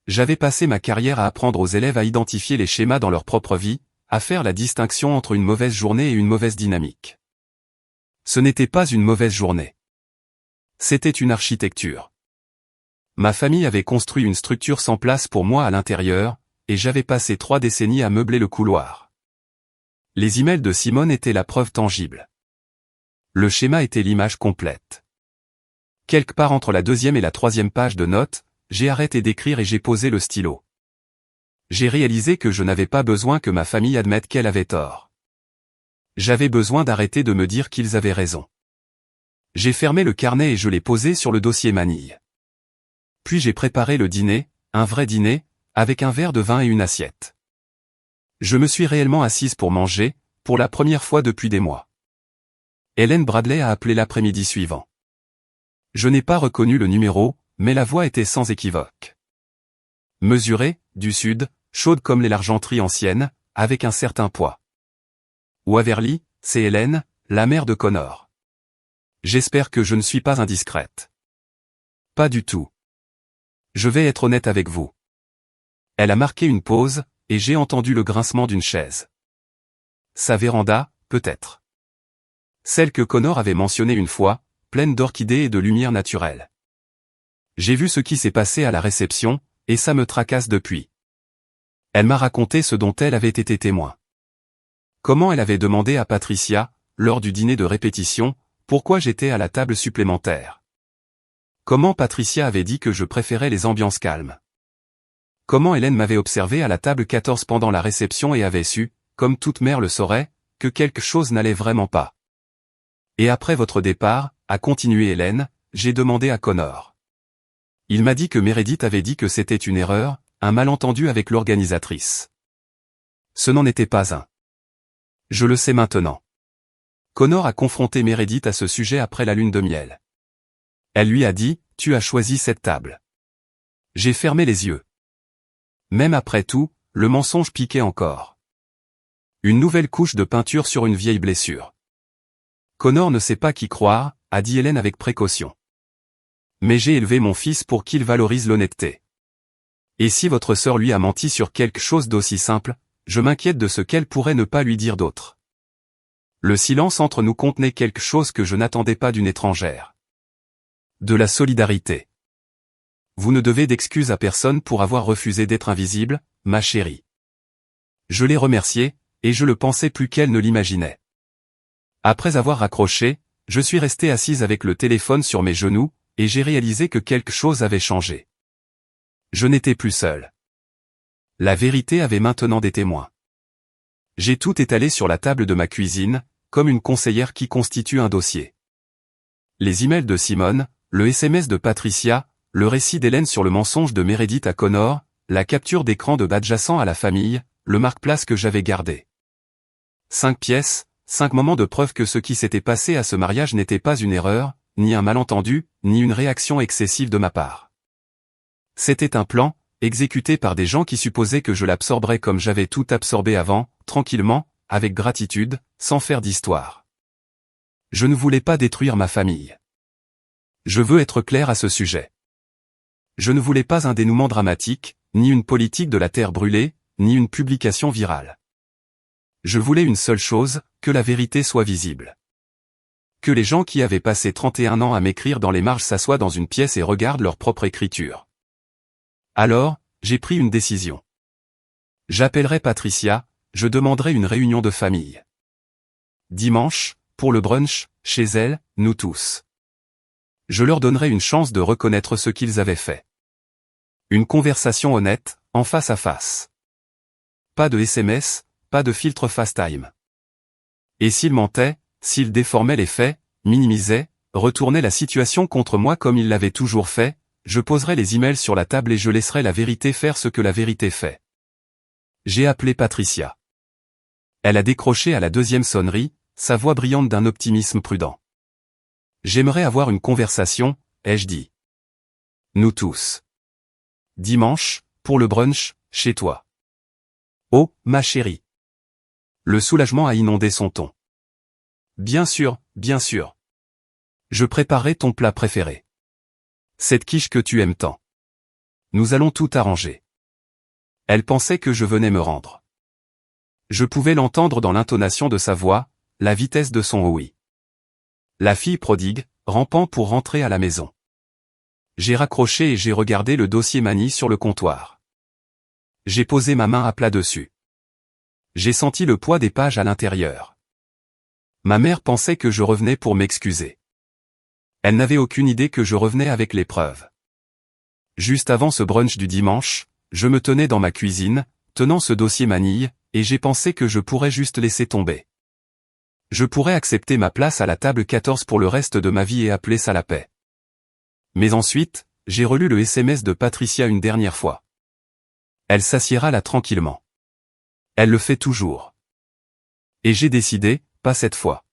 J'avais passé ma carrière à apprendre aux élèves à identifier les schémas dans leur propre vie, à faire la distinction entre une mauvaise journée et une mauvaise dynamique. Ce n'était pas une mauvaise journée. C'était une architecture. Ma famille avait construit une structure sans place pour moi à l'intérieur, et j'avais passé 3 décennies à meubler le couloir. Les emails de Simone étaient la preuve tangible. Le schéma était l'image complète. Quelque part entre la 2e et la 3e page de notes, j'ai arrêté d'écrire et j'ai posé le stylo. J'ai réalisé que je n'avais pas besoin que ma famille admette qu'elle avait tort. J'avais besoin d'arrêter de me dire qu'ils avaient raison. J'ai fermé le carnet et je l'ai posé sur le dossier manille. Puis j'ai préparé le dîner, un vrai dîner, avec un verre de vin et une assiette. Je me suis réellement assise pour manger, pour la première fois depuis des mois. Hélène Bradley a appelé l'après-midi suivant. Je n'ai pas reconnu le numéro, mais la voix était sans équivoque. Mesurée, du sud, chaude comme les l'argenterie ancienne, avec un certain poids. Waverly, c'est Hélène, la mère de Connor. J'espère que je ne suis pas indiscrète. Pas du tout. Je vais être honnête avec vous. Elle a marqué une pause, et j'ai entendu le grincement d'une chaise. Sa véranda, peut-être. Celle que Connor avait mentionnée une fois, pleine d'orchidées et de lumière naturelle. J'ai vu ce qui s'est passé à la réception, et ça me tracasse depuis. Elle m'a raconté ce dont elle avait été témoin. Comment elle avait demandé à Patricia, lors du dîner de répétition, pourquoi j'étais à la table supplémentaire. Comment Patricia avait dit que je préférais les ambiances calmes. Comment Hélène m'avait observé à la table 14 pendant la réception et avait su, comme toute mère le saurait, que quelque chose n'allait vraiment pas. Et après votre départ, a continué Hélène, j'ai demandé à Connor. Il m'a dit que Meredith avait dit que c'était une erreur, un malentendu avec l'organisatrice. Ce n'en était pas un. Je le sais maintenant. Connor a confronté Meredith à ce sujet après la lune de miel. Elle lui a dit, tu as choisi cette table. J'ai fermé les yeux. Même après tout, le mensonge piquait encore. Une nouvelle couche de peinture sur une vieille blessure. Connor ne sait pas qui croire, a dit Hélène avec précaution. Mais j'ai élevé mon fils pour qu'il valorise l'honnêteté. Et si votre sœur lui a menti sur quelque chose d'aussi simple, je m'inquiète de ce qu'elle pourrait ne pas lui dire d'autre. Le silence entre nous contenait quelque chose que je n'attendais pas d'une étrangère. De la solidarité. Vous ne devez d'excuses à personne pour avoir refusé d'être invisible, ma chérie. Je l'ai remerciée, et je le pensais plus qu'elle ne l'imaginait. Après avoir raccroché, je suis resté assise avec le téléphone sur mes genoux, et j'ai réalisé que quelque chose avait changé. Je n'étais plus seul. La vérité avait maintenant des témoins. J'ai tout étalé sur la table de ma cuisine, comme une conseillère qui constitue un dossier. Les emails de Simone, le SMS de Patricia, le récit d'Hélène sur le mensonge de Meredith à Connor, la capture d'écran de adjacent à la famille, le marque-place que j'avais gardé. 5 pièces, 5 moments de preuve que ce qui s'était passé à ce mariage n'était pas une erreur, ni un malentendu, ni une réaction excessive de ma part. C'était un plan, exécuté par des gens qui supposaient que je l'absorberais comme j'avais tout absorbé avant, tranquillement, avec gratitude, sans faire d'histoire. Je ne voulais pas détruire ma famille. Je veux être clair à ce sujet. Je ne voulais pas un dénouement dramatique, ni une politique de la terre brûlée, ni une publication virale. Je voulais une seule chose, que la vérité soit visible. Que les gens qui avaient passé 31 ans à m'écrire dans les marges s'assoient dans une pièce et regardent leur propre écriture. Alors, j'ai pris une décision. J'appellerai Patricia, je demanderai une réunion de famille. Dimanche, pour le brunch, chez elle, nous tous. Je leur donnerai une chance de reconnaître ce qu'ils avaient fait. Une conversation honnête, en face à face. Pas de SMS, pas de filtre FaceTime. Et s'ils mentaient, s'ils déformaient les faits, minimisaient, retournaient la situation contre moi comme ils l'avaient toujours fait, je poserai les emails sur la table et je laisserai la vérité faire ce que la vérité fait. J'ai appelé Patricia. Elle a décroché à la deuxième sonnerie, sa voix brillante d'un optimisme prudent. J'aimerais avoir une conversation, ai-je dit. Nous tous. Dimanche, pour le brunch, chez toi. Oh, ma chérie. Le soulagement a inondé son ton. Bien sûr, bien sûr. Je préparerai ton plat préféré. Cette quiche que tu aimes tant. Nous allons tout arranger. Elle pensait que je venais me rendre. Je pouvais l'entendre dans l'intonation de sa voix, la vitesse de son oui. La fille prodigue, rampant pour rentrer à la maison. J'ai raccroché et j'ai regardé le dossier Mani sur le comptoir. J'ai posé ma main à plat dessus. J'ai senti le poids des pages à l'intérieur. Ma mère pensait que je revenais pour m'excuser. Elle n'avait aucune idée que je revenais avec les preuves. Juste avant ce brunch du dimanche, je me tenais dans ma cuisine, tenant ce dossier Manille, et j'ai pensé que je pourrais juste laisser tomber. Je pourrais accepter ma place à la table 14 pour le reste de ma vie et appeler ça la paix. Mais ensuite, j'ai relu le SMS de Patricia une dernière fois. Elle s'assiera là tranquillement. Elle le fait toujours. Et j'ai décidé, pas cette fois.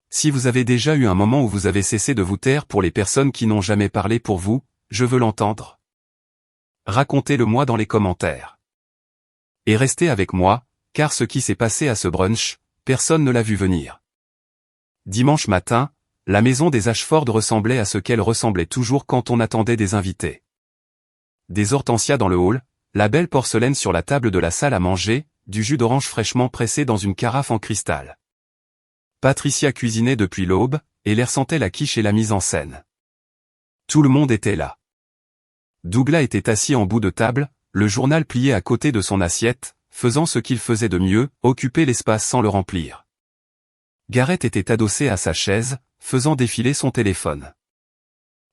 Si vous avez déjà eu un moment où vous avez cessé de vous taire pour les personnes qui n'ont jamais parlé pour vous, je veux l'entendre. Racontez-le-moi dans les commentaires. Et restez avec moi, car ce qui s'est passé à ce brunch, personne ne l'a vu venir. Dimanche matin, la maison des Ashford ressemblait à ce qu'elle ressemblait toujours quand on attendait des invités. Des hortensias dans le hall, la belle porcelaine sur la table de la salle à manger, du jus d'orange fraîchement pressé dans une carafe en cristal. Patricia cuisinait depuis l'aube, et l'air sentait la quiche et la mise en scène. Tout le monde était là. Douglas était assis en bout de table, le journal plié à côté de son assiette, faisant ce qu'il faisait de mieux, occuper l'espace sans le remplir. Gareth était adossé à sa chaise, faisant défiler son téléphone.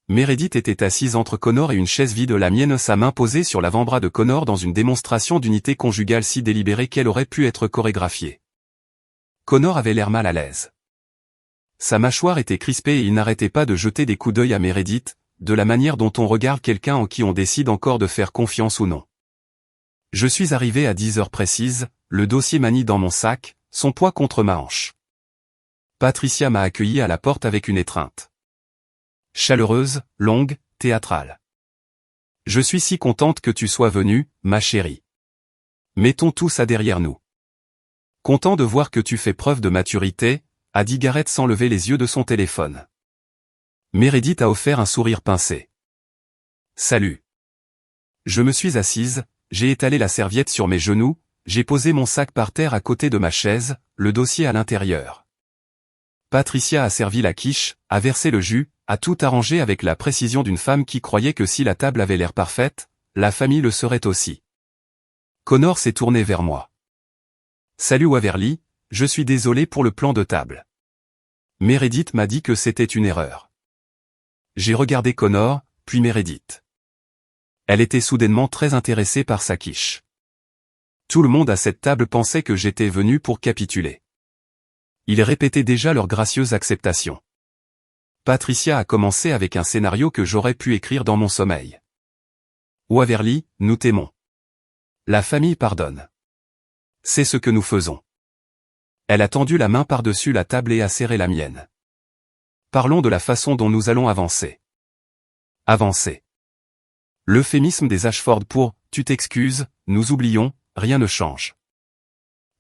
Meredith était assise entre Connor et une chaise vide, la mienne, sa main posée sur l'avant-bras de Connor dans une démonstration d'unité conjugale si délibérée qu'elle aurait pu être chorégraphiée. Connor avait l'air mal à l'aise. Sa mâchoire était crispée et il n'arrêtait pas de jeter des coups d'œil à Meredith, de la manière dont on regarde quelqu'un en qui on décide encore de faire confiance ou non. Je suis arrivé à 10 heures précises, le dossier Mani dans mon sac, son poids contre ma hanche. Patricia m'a accueilli à la porte avec une étreinte. Chaleureuse, longue, théâtrale. Je suis si contente que tu sois venue, ma chérie. Mettons tout ça derrière nous. Content de voir que tu fais preuve de maturité, a dit Gareth sans lever les yeux de son téléphone. Meredith a offert un sourire pincé. Salut. Je me suis assise, j'ai étalé la serviette sur mes genoux, j'ai posé mon sac par terre à côté de ma chaise, le dossier à l'intérieur. Patricia a servi la quiche, a versé le jus, a tout arrangé avec la précision d'une femme qui croyait que si la table avait l'air parfaite, la famille le serait aussi. Connor s'est tourné vers moi. Salut Waverly, je suis désolé pour le plan de table. Meredith m'a dit que c'était une erreur. J'ai regardé Connor, puis Meredith. Elle était soudainement très intéressée par sa quiche. Tout le monde à cette table pensait que j'étais venu pour capituler. Ils répétaient déjà leur gracieuse acceptation. Patricia a commencé avec un scénario que j'aurais pu écrire dans mon sommeil. Waverly, nous t'aimons. La famille pardonne. C'est ce que nous faisons. Elle a tendu la main par-dessus la table et a serré la mienne. Parlons de la façon dont nous allons avancer. Avancer. L'euphémisme des Ashford pour « tu t'excuses, nous oublions, rien ne change ».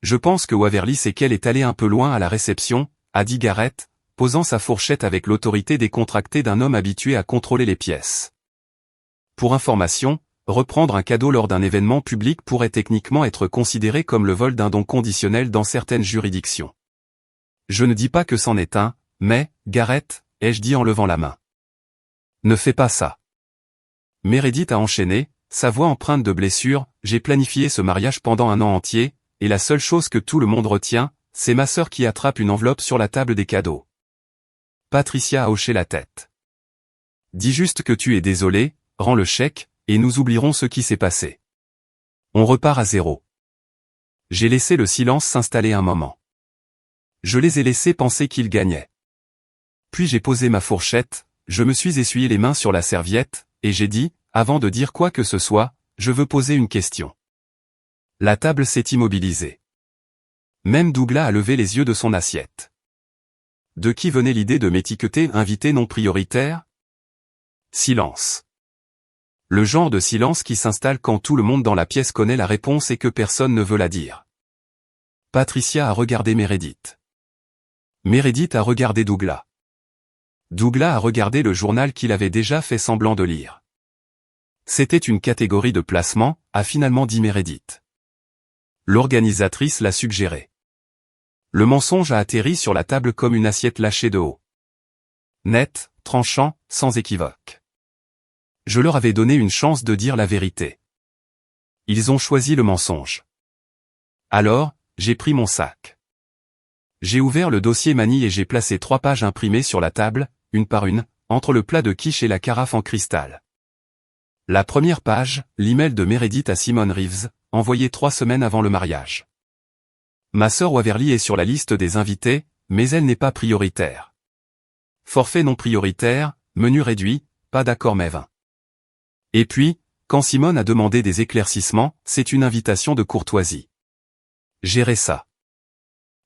Je pense que Waverly sait qu'elle est allée un peu loin à la réception, a dit Garrett, posant sa fourchette avec l'autorité décontractée d'un homme habitué à contrôler les pièces. Pour information, reprendre un cadeau lors d'un événement public pourrait techniquement être considéré comme le vol d'un don conditionnel dans certaines juridictions. Je ne dis pas que c'en est un, mais, Garrett, ai-je dit en levant la main. Ne fais pas ça. Meredith a enchaîné, sa voix empreinte de blessure, j'ai planifié ce mariage pendant un an entier, et la seule chose que tout le monde retient, c'est ma sœur qui attrape une enveloppe sur la table des cadeaux. Patricia a hoché la tête. Dis juste que tu es désolé, rends le chèque, et nous oublierons ce qui s'est passé. On repart à zéro. J'ai laissé le silence s'installer un moment. Je les ai laissés penser qu'ils gagnaient. Puis j'ai posé ma fourchette, je me suis essuyé les mains sur la serviette, et j'ai dit, avant de dire quoi que ce soit, je veux poser une question. La table s'est immobilisée. Même Douglas a levé les yeux de son assiette. De qui venait l'idée de m'étiqueter invité non prioritaire? Silence. Le genre de silence qui s'installe quand tout le monde dans la pièce connaît la réponse et que personne ne veut la dire. Patricia a regardé Meredith. Meredith a regardé Douglas. Douglas a regardé le journal qu'il avait déjà fait semblant de lire. C'était une catégorie de placement, a finalement dit Meredith. L'organisatrice l'a suggéré. Le mensonge a atterri sur la table comme une assiette lâchée de haut. Net, tranchant, sans équivoque. Je leur avais donné une chance de dire la vérité. Ils ont choisi le mensonge. Alors, j'ai pris mon sac. J'ai ouvert le dossier Manille et j'ai placé 3 pages imprimées sur la table, une par une, entre le plat de quiche et la carafe en cristal. La première page, l'email de Meredith à Simone Reeves, envoyé 3 semaines avant le mariage. Ma sœur Waverly est sur la liste des invités, mais elle n'est pas prioritaire. Forfait non prioritaire, menu réduit, pas d'accord mais 20. Et puis, quand Simone a demandé des éclaircissements, c'est une invitation de courtoisie. Gérez ça.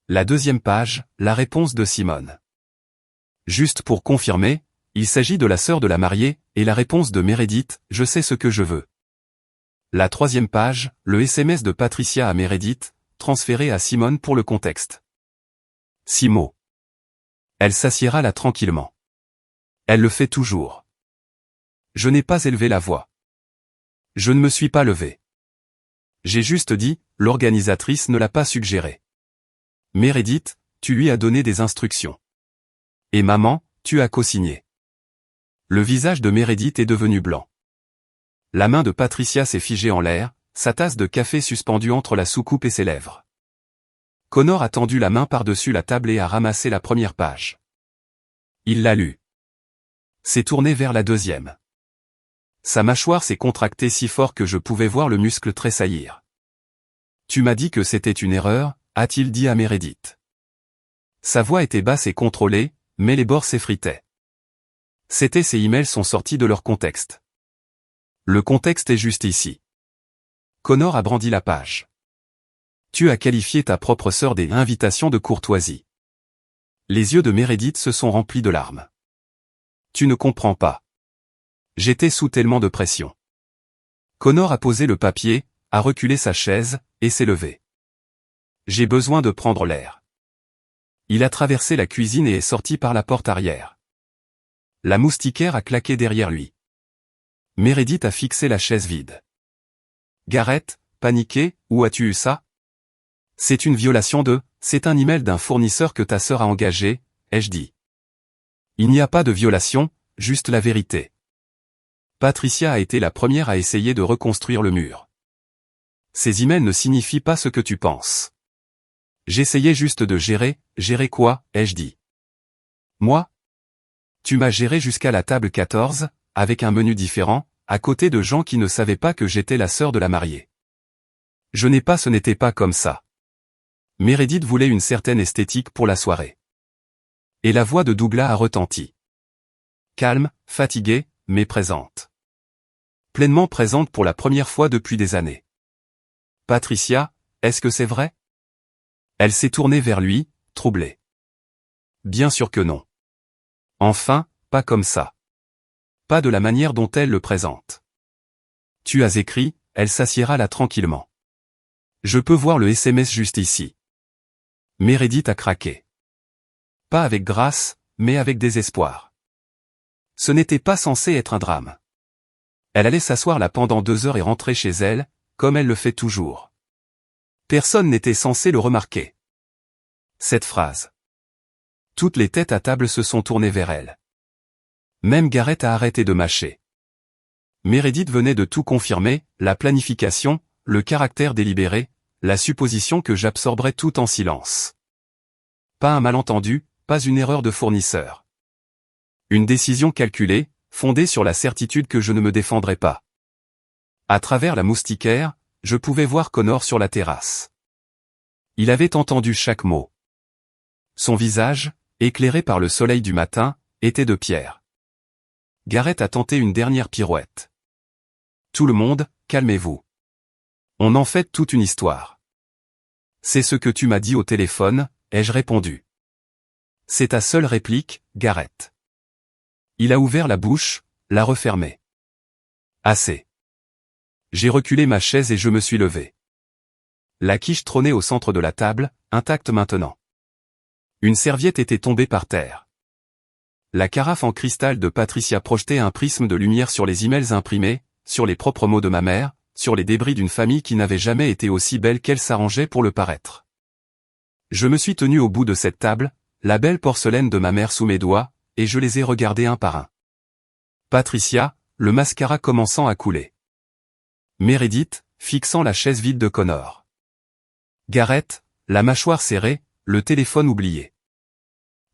La deuxième page, la réponse de Simone. Juste pour confirmer, il s'agit de la sœur de la mariée, et la réponse de Meredith, je sais ce que je veux. La troisième page, le SMS de Patricia à Meredith, transféré à Simone pour le contexte. 6 mots. Elle s'assiera là tranquillement. Elle le fait toujours. Je n'ai pas élevé la voix. Je ne me suis pas levé. J'ai juste dit, l'organisatrice ne l'a pas suggéré. Meredith, tu lui as donné des instructions. Et maman, tu as co-signé. Le visage de Meredith est devenu blanc. La main de Patricia s'est figée en l'air, sa tasse de café suspendue entre la soucoupe et ses lèvres. Connor a tendu la main par-dessus la table et a ramassé la première page. Il l'a lue. S'est tourné vers la deuxième. Sa mâchoire s'est contractée si fort que je pouvais voir le muscle tressaillir. Tu m'as dit que c'était une erreur, a-t-il dit à Meredith. Sa voix était basse et contrôlée, mais les bords s'effritaient. Ces emails sont sortis de leur contexte. Le contexte est juste ici. Connor a brandi la page. Tu as qualifié ta propre sœur des invitations de courtoisie. Les yeux de Meredith se sont remplis de larmes. Tu ne comprends pas. J'étais sous tellement de pression. Connor a posé le papier, a reculé sa chaise, et s'est levé. J'ai besoin de prendre l'air. Il a traversé la cuisine et est sorti par la porte arrière. La moustiquaire a claqué derrière lui. Meredith a fixé la chaise vide. Garrett, paniqué, où as-tu eu ça? C'est une violation c'est un email d'un fournisseur que ta sœur a engagé, ai-je dit. Il n'y a pas de violation, juste la vérité. Patricia a été la première à essayer de reconstruire le mur. Ces emails ne signifient pas ce que tu penses. J'essayais juste de gérer quoi, ai-je dit. Moi? Tu m'as géré jusqu'à la table 14, avec un menu différent, à côté de gens qui ne savaient pas que j'étais la sœur de la mariée. Ce n'était pas comme ça. Meredith voulait une certaine esthétique pour la soirée. Et la voix de Douglas a retenti. Calme, fatiguée, mais présente. Pleinement présente pour la première fois depuis des années. Patricia, est-ce que c'est vrai? Elle s'est tournée vers lui, troublée. Bien sûr que non. Enfin, pas comme ça. Pas de la manière dont elle le présente. Tu as écrit, elle s'assiera là tranquillement. Je peux voir le SMS juste ici. Meredith a craqué. Pas avec grâce, mais avec désespoir. Ce n'était pas censé être un drame. Elle allait s'asseoir là pendant 2 heures et rentrer chez elle, comme elle le fait toujours. Personne n'était censé le remarquer. Cette phrase. Toutes les têtes à table se sont tournées vers elle. Même Gareth a arrêté de mâcher. Meredith venait de tout confirmer, la planification, le caractère délibéré, la supposition que j'absorberais tout en silence. Pas un malentendu, pas une erreur de fournisseur. Une décision calculée, fondée sur la certitude que je ne me défendrais pas. À travers la moustiquaire, je pouvais voir Connor sur la terrasse. Il avait entendu chaque mot. Son visage, éclairé par le soleil du matin, était de pierre. Gareth a tenté une dernière pirouette. Tout le monde, calmez-vous. On en fait toute une histoire. C'est ce que tu m'as dit au téléphone, ai-je répondu. C'est ta seule réplique, Gareth. Il a ouvert la bouche, l'a refermée. Assez. J'ai reculé ma chaise et je me suis levé. La quiche trônait au centre de la table, intacte maintenant. Une serviette était tombée par terre. La carafe en cristal de Patricia projetait un prisme de lumière sur les emails imprimés, sur les propres mots de ma mère, sur les débris d'une famille qui n'avait jamais été aussi belle qu'elle s'arrangeait pour le paraître. Je me suis tenu au bout de cette table, la belle porcelaine de ma mère sous mes doigts, et je les ai regardés un par un. Patricia, le mascara commençant à couler. Meredith, fixant la chaise vide de Connor. Gareth, la mâchoire serrée, le téléphone oublié.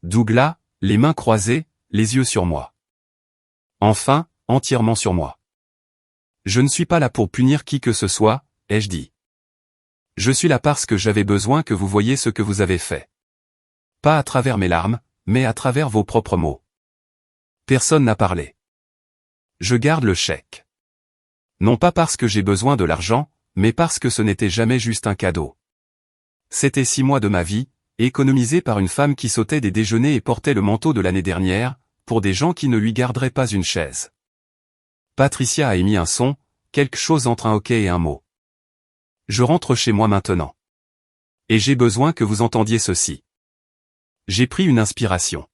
Douglas, les mains croisées, les yeux sur moi. Enfin, entièrement sur moi. Je ne suis pas là pour punir qui que ce soit, ai-je dit. Je suis là parce que j'avais besoin que vous voyiez ce que vous avez fait. Pas à travers mes larmes, mais à travers vos propres mots. Personne n'a parlé. Je garde le chèque. Non pas parce que j'ai besoin de l'argent, mais parce que ce n'était jamais juste un cadeau. C'était 6 mois de ma vie, économisés par une femme qui sautait des déjeuners et portait le manteau de l'année dernière, pour des gens qui ne lui garderaient pas une chaise. Patricia a émis un son, quelque chose entre un hoquet et un mot. Je rentre chez moi maintenant. Et j'ai besoin que vous entendiez ceci. J'ai pris une inspiration.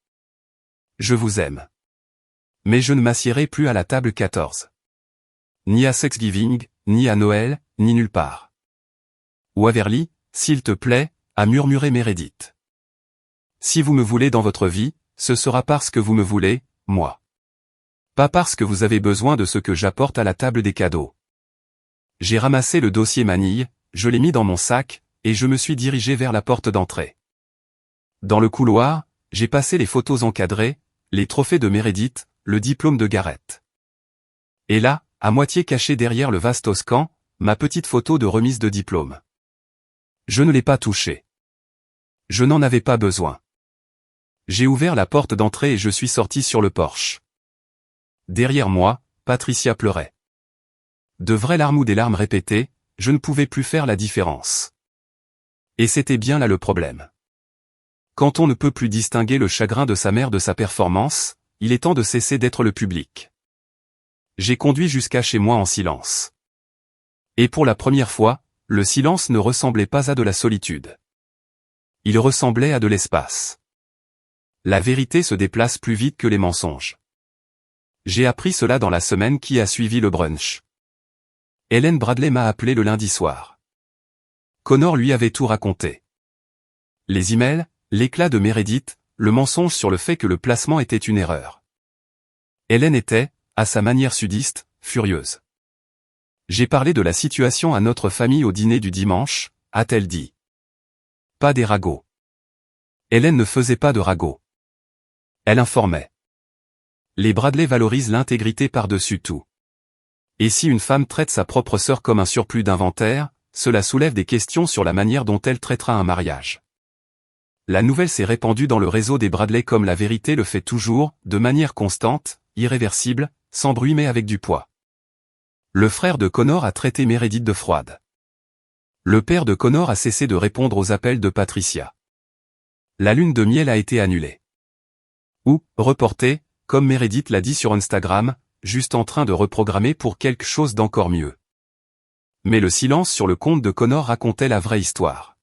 Je vous aime. Mais je ne m'assiérai plus à la table 14. Ni à Thanksgiving, ni à Noël, ni nulle part. Waverly, s'il te plaît, a murmuré Meredith. Si vous me voulez dans votre vie, ce sera parce que vous me voulez, moi. Pas parce que vous avez besoin de ce que j'apporte à la table des cadeaux. J'ai ramassé le dossier manille, je l'ai mis dans mon sac, et je me suis dirigé vers la porte d'entrée. Dans le couloir, j'ai passé les photos encadrées, les trophées de Meredith, le diplôme de Gareth. Et là, à moitié caché derrière le vase toscan, ma petite photo de remise de diplôme. Je ne l'ai pas touchée. Je n'en avais pas besoin. J'ai ouvert la porte d'entrée et je suis sorti sur le porche. Derrière moi, Patricia pleurait. De vraies larmes ou des larmes répétées, je ne pouvais plus faire la différence. Et c'était bien là le problème. Quand on ne peut plus distinguer le chagrin de sa mère de sa performance, il est temps de cesser d'être le public. J'ai conduit jusqu'à chez moi en silence. Et pour la première fois, le silence ne ressemblait pas à de la solitude. Il ressemblait à de l'espace. La vérité se déplace plus vite que les mensonges. J'ai appris cela dans la semaine qui a suivi le brunch. Hélène Bradley m'a appelé le lundi soir. Connor lui avait tout raconté. Les emails, l'éclat de Meredith, le mensonge sur le fait que le placement était une erreur. Hélène était, à sa manière sudiste, furieuse. J'ai parlé de la situation à notre famille au dîner du dimanche, a-t-elle dit. Pas des ragots. Hélène ne faisait pas de ragots. Elle informait. Les Bradley valorisent l'intégrité par-dessus tout. Et si une femme traite sa propre sœur comme un surplus d'inventaire, cela soulève des questions sur la manière dont elle traitera un mariage. La nouvelle s'est répandue dans le réseau des Bradley comme la vérité le fait toujours, de manière constante, irréversible, sans bruit mais avec du poids. Le frère de Connor a traité Meredith de froide. Le père de Connor a cessé de répondre aux appels de Patricia. La lune de miel a été annulée. Ou, reportée, comme Meredith l'a dit sur Instagram, juste en train de reprogrammer pour quelque chose d'encore mieux. Mais le silence sur le compte de Connor racontait la vraie histoire.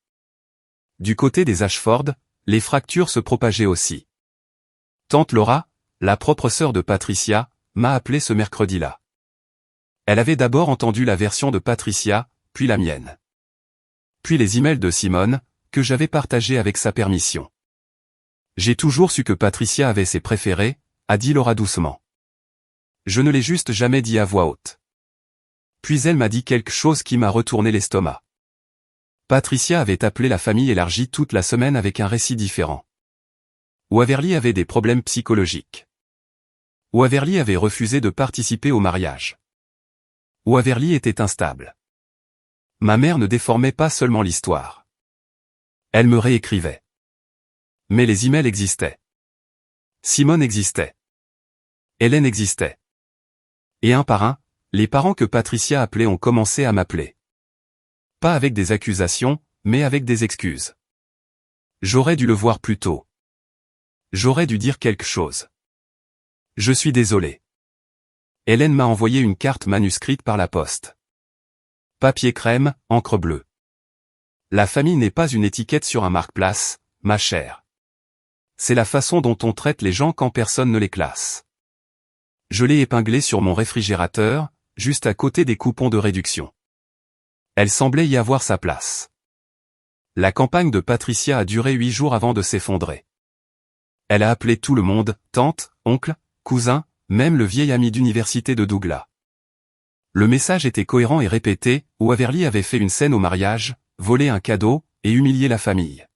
Du côté des Ashford, les fractures se propageaient aussi. Tante Laura, la propre sœur de Patricia, m'a appelé ce mercredi-là. Elle avait d'abord entendu la version de Patricia, puis la mienne. Puis les emails de Simone, que j'avais partagés avec sa permission. J'ai toujours su que Patricia avait ses préférés, a dit Laura doucement. Je ne l'ai juste jamais dit à voix haute. Puis elle m'a dit quelque chose qui m'a retourné l'estomac. Patricia avait appelé la famille élargie toute la semaine avec un récit différent. Waverly avait des problèmes psychologiques. Waverly avait refusé de participer au mariage. Waverly était instable. Ma mère ne déformait pas seulement l'histoire. Elle me réécrivait. Mais les emails existaient. Simone existait. Hélène existait. Et un par un, les parents que Patricia appelait ont commencé à m'appeler. Pas avec des accusations, mais avec des excuses. J'aurais dû le voir plus tôt. J'aurais dû dire quelque chose. Je suis désolé. Hélène m'a envoyé une carte manuscrite par la poste. Papier crème, encre bleue. La famille n'est pas une étiquette sur un marque-place, ma chère. C'est la façon dont on traite les gens quand personne ne les classe. Je l'ai épinglée sur mon réfrigérateur, juste à côté des coupons de réduction. Elle semblait y avoir sa place. La campagne de Patricia a duré 8 jours avant de s'effondrer. Elle a appelé tout le monde, tante, oncle, cousin, même le vieil ami d'université de Douglas. Le message était cohérent et répété, Waverly avait fait une scène au mariage, volé un cadeau, et humilié la famille.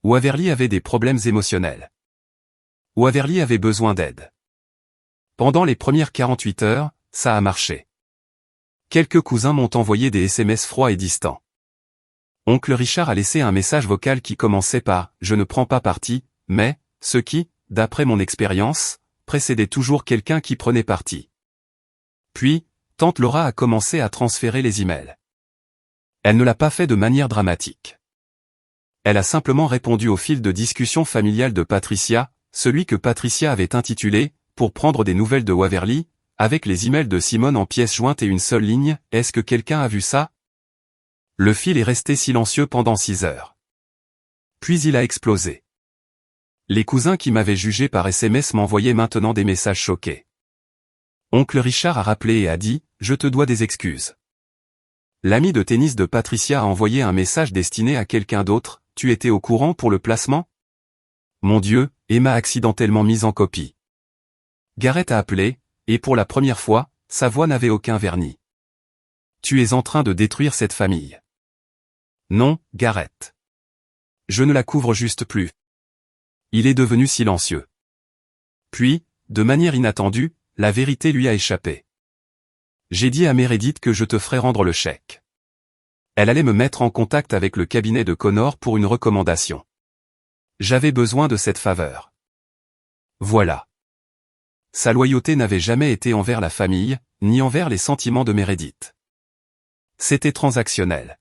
Waverly avait des problèmes émotionnels. Waverly avait besoin d'aide. Pendant les premières 48 heures, ça a marché. Quelques cousins m'ont envoyé des SMS froids et distants. Oncle Richard a laissé un message vocal qui commençait par « Je ne prends pas parti », mais, ce qui, d'après mon expérience, précédait toujours quelqu'un qui prenait parti. Puis, tante Laura a commencé à transférer les emails. Elle ne l'a pas fait de manière dramatique. Elle a simplement répondu au fil de discussion familiale de Patricia, celui que Patricia avait intitulé « Pour prendre des nouvelles de Waverly », avec les emails de Simone en pièces jointes et une seule ligne « Est-ce que quelqu'un a vu ça ?» Le fil est resté silencieux pendant 6 heures. Puis il a explosé. Les cousins qui m'avaient jugé par SMS m'envoyaient maintenant des messages choqués. Oncle Richard a rappelé et a dit « Je te dois des excuses ». L'ami de tennis de Patricia a envoyé un message destiné à quelqu'un d'autre « Tu étais au courant pour le placement ?» Mon Dieu, Emma a accidentellement mise en copie. Garrett a appelé, et pour la première fois, sa voix n'avait aucun vernis. Tu es en train de détruire cette famille. Non, Garrett. Je ne la couvre juste plus. Il est devenu silencieux. Puis, de manière inattendue, la vérité lui a échappé. J'ai dit à Meredith que je te ferais rendre le chèque. Elle allait me mettre en contact avec le cabinet de Connor pour une recommandation. J'avais besoin de cette faveur. Voilà. Sa loyauté n'avait jamais été envers la famille, ni envers les sentiments de Meredith. C'était transactionnel.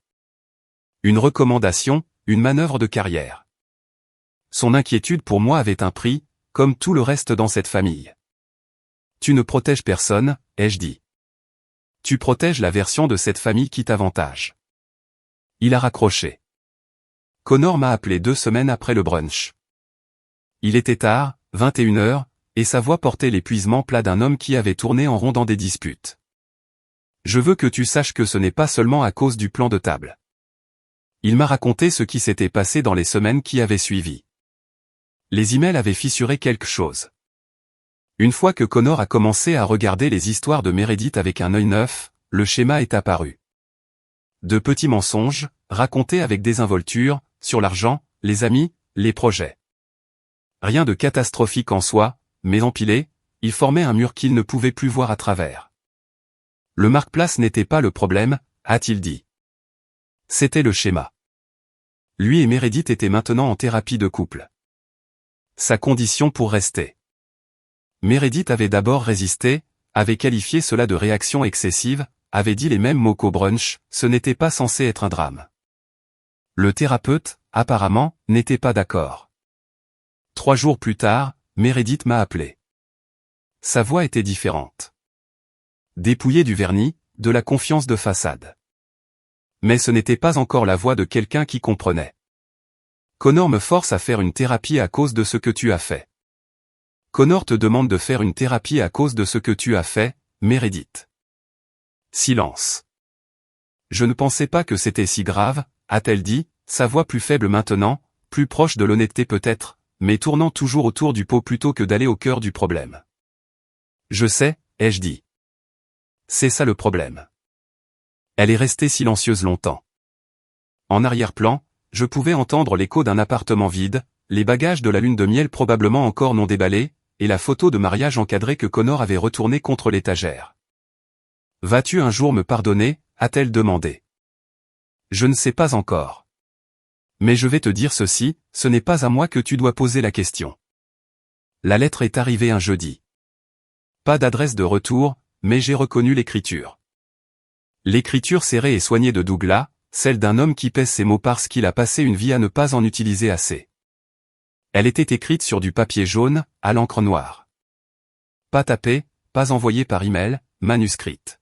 Une recommandation, une manœuvre de carrière. Son inquiétude pour moi avait un prix, comme tout le reste dans cette famille. Tu ne protèges personne, ai-je dit. Tu protèges la version de cette famille qui t'avantage. Il a raccroché. Connor m'a appelé 2 semaines après le brunch. Il était tard, 21 heures, et sa voix portait l'épuisement plat d'un homme qui avait tourné en rond dans des disputes. Je veux que tu saches que ce n'est pas seulement à cause du plan de table. Il m'a raconté ce qui s'était passé dans les semaines qui avaient suivi. Les emails avaient fissuré quelque chose. Une fois que Connor a commencé à regarder les histoires de Meredith avec un œil neuf, le schéma est apparu. De petits mensonges, racontés avec désinvolture, sur l'argent, les amis, les projets. Rien de catastrophique en soi, mais empilés, ils formaient un mur qu'il ne pouvait plus voir à travers. Le marque-place n'était pas le problème, a-t-il dit. C'était le schéma. Lui et Meredith étaient maintenant en thérapie de couple. Sa condition pour rester. Meredith avait d'abord résisté, avait qualifié cela de réaction excessive, avait dit les mêmes mots qu'au brunch, ce n'était pas censé être un drame. Le thérapeute, apparemment, n'était pas d'accord. 3 jours plus tard, Meredith m'a appelé. Sa voix était différente. Dépouillée du vernis, de la confiance de façade. Mais ce n'était pas encore la voix de quelqu'un qui comprenait. Connor me force à faire une thérapie à cause de ce que tu as fait. Connor te demande de faire une thérapie à cause de ce que tu as fait, Meredith. Silence. Je ne pensais pas que c'était si grave, a-t-elle dit, sa voix plus faible maintenant, plus proche de l'honnêteté peut-être, mais tournant toujours autour du pot plutôt que d'aller au cœur du problème. Je sais, ai-je dit. C'est ça le problème. Elle est restée silencieuse longtemps. En arrière-plan, je pouvais entendre l'écho d'un appartement vide, les bagages de la lune de miel probablement encore non déballés, et la photo de mariage encadrée que Connor avait retournée contre l'étagère. « Vas-tu un jour me pardonner ?» a-t-elle demandé. Je ne sais pas encore. Mais je vais te dire ceci, ce n'est pas à moi que tu dois poser la question. La lettre est arrivée un jeudi. Pas d'adresse de retour, mais j'ai reconnu l'écriture. L'écriture serrée et soignée de Douglas, celle d'un homme qui pèse ses mots parce qu'il a passé une vie à ne pas en utiliser assez. Elle était écrite sur du papier jaune, à l'encre noire. Pas tapée, pas envoyée par email, manuscrite.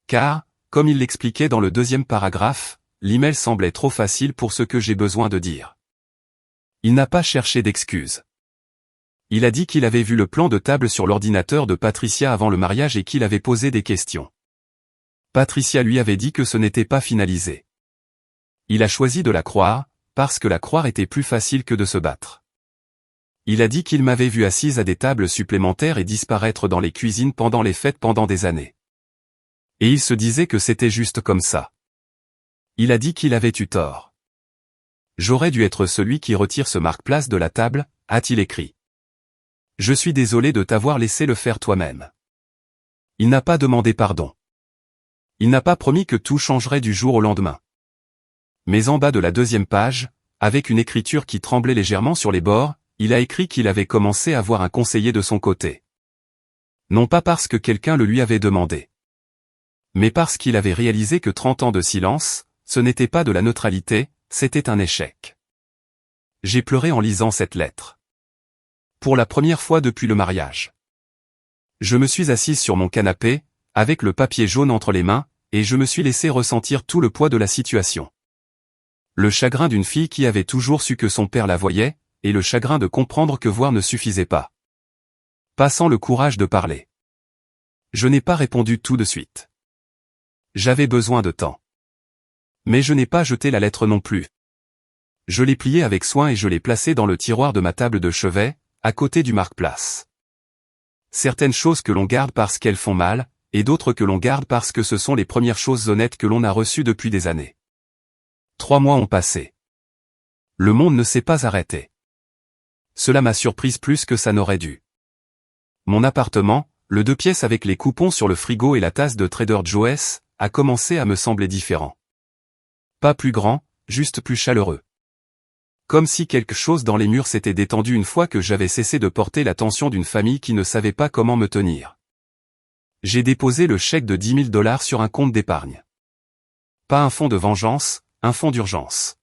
Car, comme il l'expliquait dans le 2e paragraphe, l'email semblait trop facile pour ce que j'ai besoin de dire. Il n'a pas cherché d'excuses. Il a dit qu'il avait vu le plan de table sur l'ordinateur de Patricia avant le mariage et qu'il avait posé des questions. Patricia lui avait dit que ce n'était pas finalisé. Il a choisi de la croire, parce que la croire était plus facile que de se battre. Il a dit qu'il m'avait vu assise à des tables supplémentaires et disparaître dans les cuisines pendant les fêtes pendant des années. Et il se disait que c'était juste comme ça. Il a dit qu'il avait eu tort. J'aurais dû être celui qui retire ce marque-place de la table, a-t-il écrit. Je suis désolé de t'avoir laissé le faire toi-même. Il n'a pas demandé pardon. Il n'a pas promis que tout changerait du jour au lendemain. Mais en bas de la 2e page, avec une écriture qui tremblait légèrement sur les bords, il a écrit qu'il avait commencé à voir un conseiller de son côté. Non pas parce que quelqu'un le lui avait demandé. Mais parce qu'il avait réalisé que 30 ans de silence, ce n'était pas de la neutralité, c'était un échec. J'ai pleuré en lisant cette lettre. Pour la première fois depuis le mariage. Je me suis assise sur mon canapé, avec le papier jaune entre les mains, et je me suis laissé ressentir tout le poids de la situation. Le chagrin d'une fille qui avait toujours su que son père la voyait, et le chagrin de comprendre que voir ne suffisait pas. Pas sans le courage de parler. Je n'ai pas répondu tout de suite. J'avais besoin de temps. Mais je n'ai pas jeté la lettre non plus. Je l'ai pliée avec soin et je l'ai placée dans le tiroir de ma table de chevet, à côté du marque-place. Certaines choses que l'on garde parce qu'elles font mal, et d'autres que l'on garde parce que ce sont les premières choses honnêtes que l'on a reçues depuis des années. 3 mois ont passé. Le monde ne s'est pas arrêté. Cela m'a surprise plus que ça n'aurait dû. Mon appartement, le 2 pièces avec les coupons sur le frigo et la tasse de Trader Joe's, a commencé à me sembler différent. Pas plus grand, juste plus chaleureux. Comme si quelque chose dans les murs s'était détendu une fois que j'avais cessé de porter l'attention d'une famille qui ne savait pas comment me tenir. J'ai déposé le chèque de $10 000 sur un compte d'épargne. Pas un fonds de vengeance, un fonds d'urgence.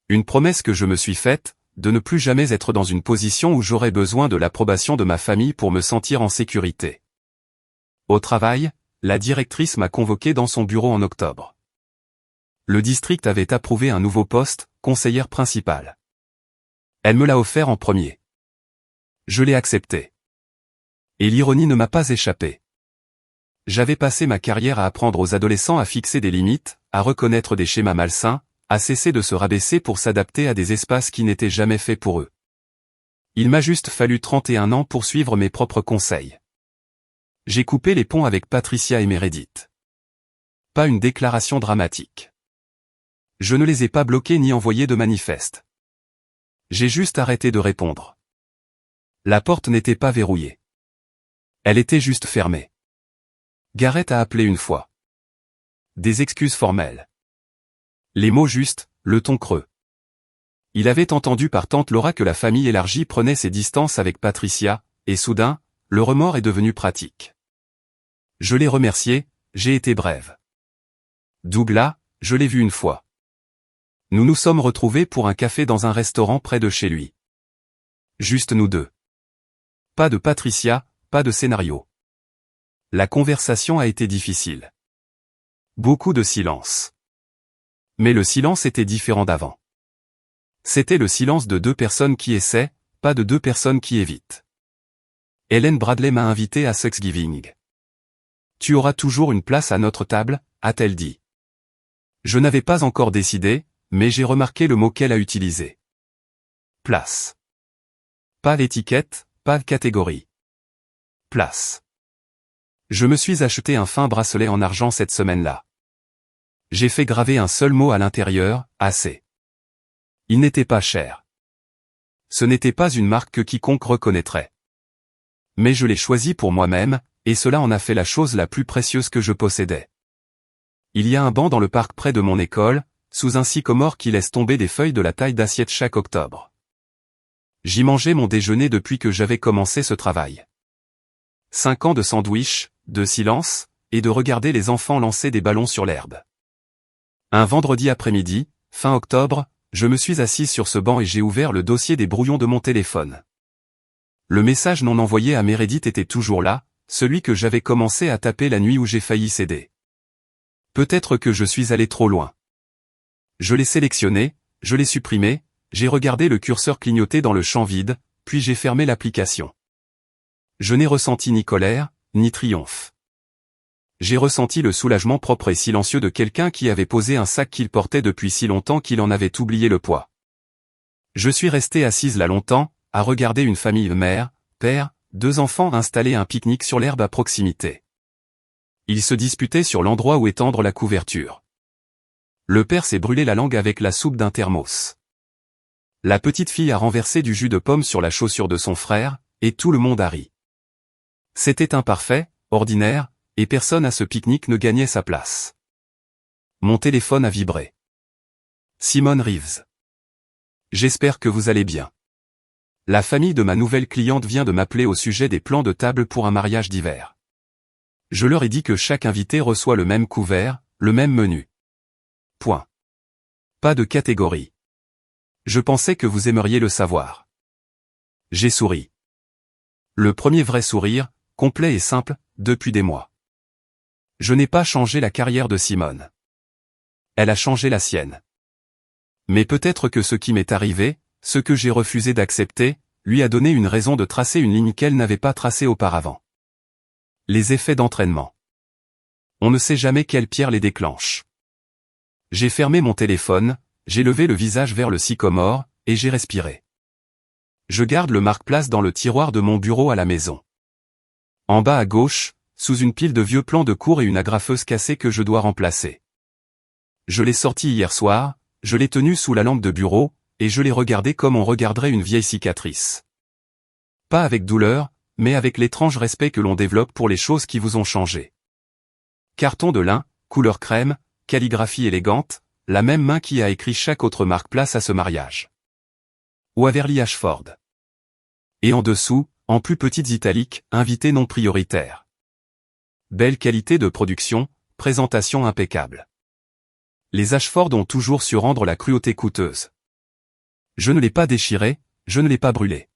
Une promesse que je me suis faite, de ne plus jamais être dans une position où j'aurais besoin de l'approbation de ma famille pour me sentir en sécurité. Au travail, la directrice m'a convoqué dans son bureau en octobre. Le district avait approuvé un nouveau poste, conseillère principale. Elle me l'a offert en premier. Je l'ai accepté. Et l'ironie ne m'a pas échappé. J'avais passé ma carrière à apprendre aux adolescents à fixer des limites, à reconnaître des schémas malsains, à cesser de se rabaisser pour s'adapter à des espaces qui n'étaient jamais faits pour eux. Il m'a juste fallu 31 ans pour suivre mes propres conseils. J'ai coupé les ponts avec Patricia et Meredith. Pas une déclaration dramatique. Je ne les ai pas bloqués ni envoyé de manifeste. J'ai juste arrêté de répondre. La porte n'était pas verrouillée. Elle était juste fermée. Garrett a appelé une fois. Des excuses formelles. Les mots justes, le ton creux. Il avait entendu par tante Laura que la famille élargie prenait ses distances avec Patricia, et soudain, le remords est devenu pratique. Je l'ai remercié, j'ai été brève. Douglas, je l'ai vu une fois. Nous nous sommes retrouvés pour un café dans un restaurant près de chez lui. Juste nous deux. Pas de Patricia, pas de scénario. La conversation a été difficile. Beaucoup de silence. Mais le silence était différent d'avant. C'était le silence de deux personnes qui essaient, pas de deux personnes qui évitent. Hélène Bradley m'a invité à Thanksgiving. Tu auras toujours une place à notre table, a-t-elle dit. Je n'avais pas encore décidé, mais j'ai remarqué le mot qu'elle a utilisé. Place. Pas l'étiquette, pas de catégorie. Place. Je me suis acheté un fin bracelet en argent cette semaine-là. J'ai fait graver un seul mot à l'intérieur, assez. Il n'était pas cher. Ce n'était pas une marque que quiconque reconnaîtrait. Mais je l'ai choisi pour moi-même, et cela en a fait la chose la plus précieuse que je possédais. Il y a un banc dans le parc près de mon école, sous un sycomore qui laisse tomber des feuilles de la taille d'assiette chaque octobre. J'y mangeais mon déjeuner depuis que j'avais commencé ce travail. 5 ans de sandwich, de silence, et de regarder les enfants lancer des ballons sur l'herbe. Un vendredi après-midi, fin octobre, je me suis assise sur ce banc et j'ai ouvert le dossier des brouillons de mon téléphone. Le message non envoyé à Meredith était toujours là, celui que j'avais commencé à taper la nuit où j'ai failli céder. Peut-être que je suis allé trop loin. Je l'ai sélectionné, je l'ai supprimé, j'ai regardé le curseur clignoter dans le champ vide, puis j'ai fermé l'application. Je n'ai ressenti ni colère, ni triomphe. J'ai ressenti le soulagement propre et silencieux de quelqu'un qui avait posé un sac qu'il portait depuis si longtemps qu'il en avait oublié le poids. Je suis restée assise là longtemps, à regarder une famille mère, père, 2 enfants installer un pique-nique sur l'herbe à proximité. Ils se disputaient sur l'endroit où étendre la couverture. Le père s'est brûlé la langue avec la soupe d'un thermos. La petite fille a renversé du jus de pomme sur la chaussure de son frère, et tout le monde a ri. C'était imparfait, ordinaire, et personne à ce pique-nique ne gagnait sa place. Mon téléphone a vibré. Simone Reeves. J'espère que vous allez bien. La famille de ma nouvelle cliente vient de m'appeler au sujet des plans de table pour un mariage d'hiver. Je leur ai dit que chaque invité reçoit le même couvert, le même menu. Point. Pas de catégorie. Je pensais que vous aimeriez le savoir. J'ai souri. Le premier vrai sourire, complet et simple, depuis des mois. Je n'ai pas changé la carrière de Simone. Elle a changé la sienne. Mais peut-être que ce qui m'est arrivé, ce que j'ai refusé d'accepter, lui a donné une raison de tracer une ligne qu'elle n'avait pas tracée auparavant. Les effets d'entraînement. On ne sait jamais quelle pierre les déclenche. J'ai fermé mon téléphone, j'ai levé le visage vers le sycomore, et j'ai respiré. Je garde le marque-place dans le tiroir de mon bureau à la maison. En bas à gauche, sous une pile de vieux plans de cours et une agrafeuse cassée que je dois remplacer. Je l'ai sorti hier soir, je l'ai tenu sous la lampe de bureau, et je l'ai regardé comme on regarderait une vieille cicatrice. Pas avec douleur, mais avec l'étrange respect que l'on développe pour les choses qui vous ont changé. Carton de lin, couleur crème, calligraphie élégante, la même main qui a écrit chaque autre marque-place à ce mariage. Waverly Ashford. Et en dessous, en plus petites italiques, invité non prioritaire. Belle qualité de production, présentation impeccable. Les Ashford ont toujours su rendre la cruauté coûteuse. Je ne l'ai pas déchiré, je ne l'ai pas brûlé.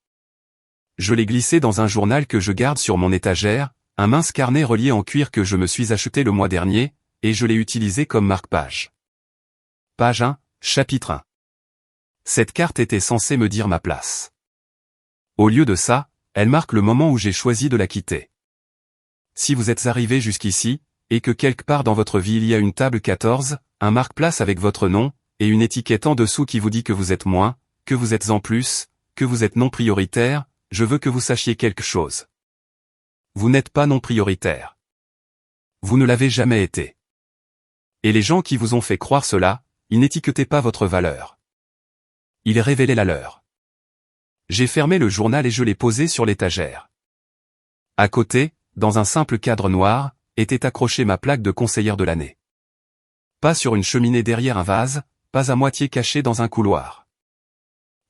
Je l'ai glissé dans un journal que je garde sur mon étagère, un mince carnet relié en cuir que je me suis acheté le mois dernier, et je l'ai utilisé comme marque-page. Page 1, chapitre 1. Cette carte était censée me dire ma place. Au lieu de ça, elle marque le moment où j'ai choisi de la quitter. Si vous êtes arrivé jusqu'ici, et que quelque part dans votre vie il y a une table 14, un marque-place avec votre nom, et une étiquette en dessous qui vous dit que vous êtes moins, que vous êtes en plus, que vous êtes non prioritaire, je veux que vous sachiez quelque chose. Vous n'êtes pas non prioritaire. Vous ne l'avez jamais été. Et les gens qui vous ont fait croire cela, ils n'étiquetaient pas votre valeur. Ils révélaient la leur. J'ai fermé le journal et je l'ai posé sur l'étagère. À côté, dans un simple cadre noir, était accrochée ma plaque de conseillère de l'année. Pas sur une cheminée derrière un vase, pas à moitié cachée dans un couloir.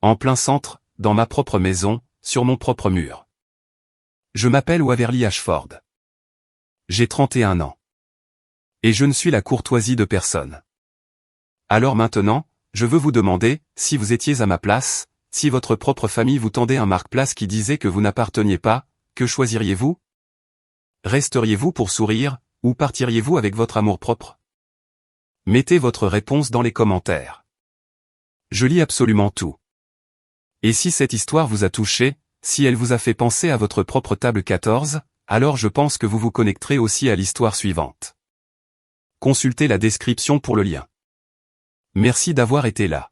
En plein centre, dans ma propre maison, sur mon propre mur. Je m'appelle Waverly Ashford. J'ai 31 ans. Et je ne suis la courtoisie de personne. Alors maintenant, je veux vous demander, si vous étiez à ma place, si votre propre famille vous tendait un marque-place qui disait que vous n'apparteniez pas, que choisiriez-vous? Resteriez-vous pour sourire, ou partiriez-vous avec votre amour-propre? Mettez votre réponse dans les commentaires. Je lis absolument tout. Et si cette histoire vous a touché, si elle vous a fait penser à votre propre table 14, alors je pense que vous vous connecterez aussi à l'histoire suivante. Consultez la description pour le lien. Merci d'avoir été là.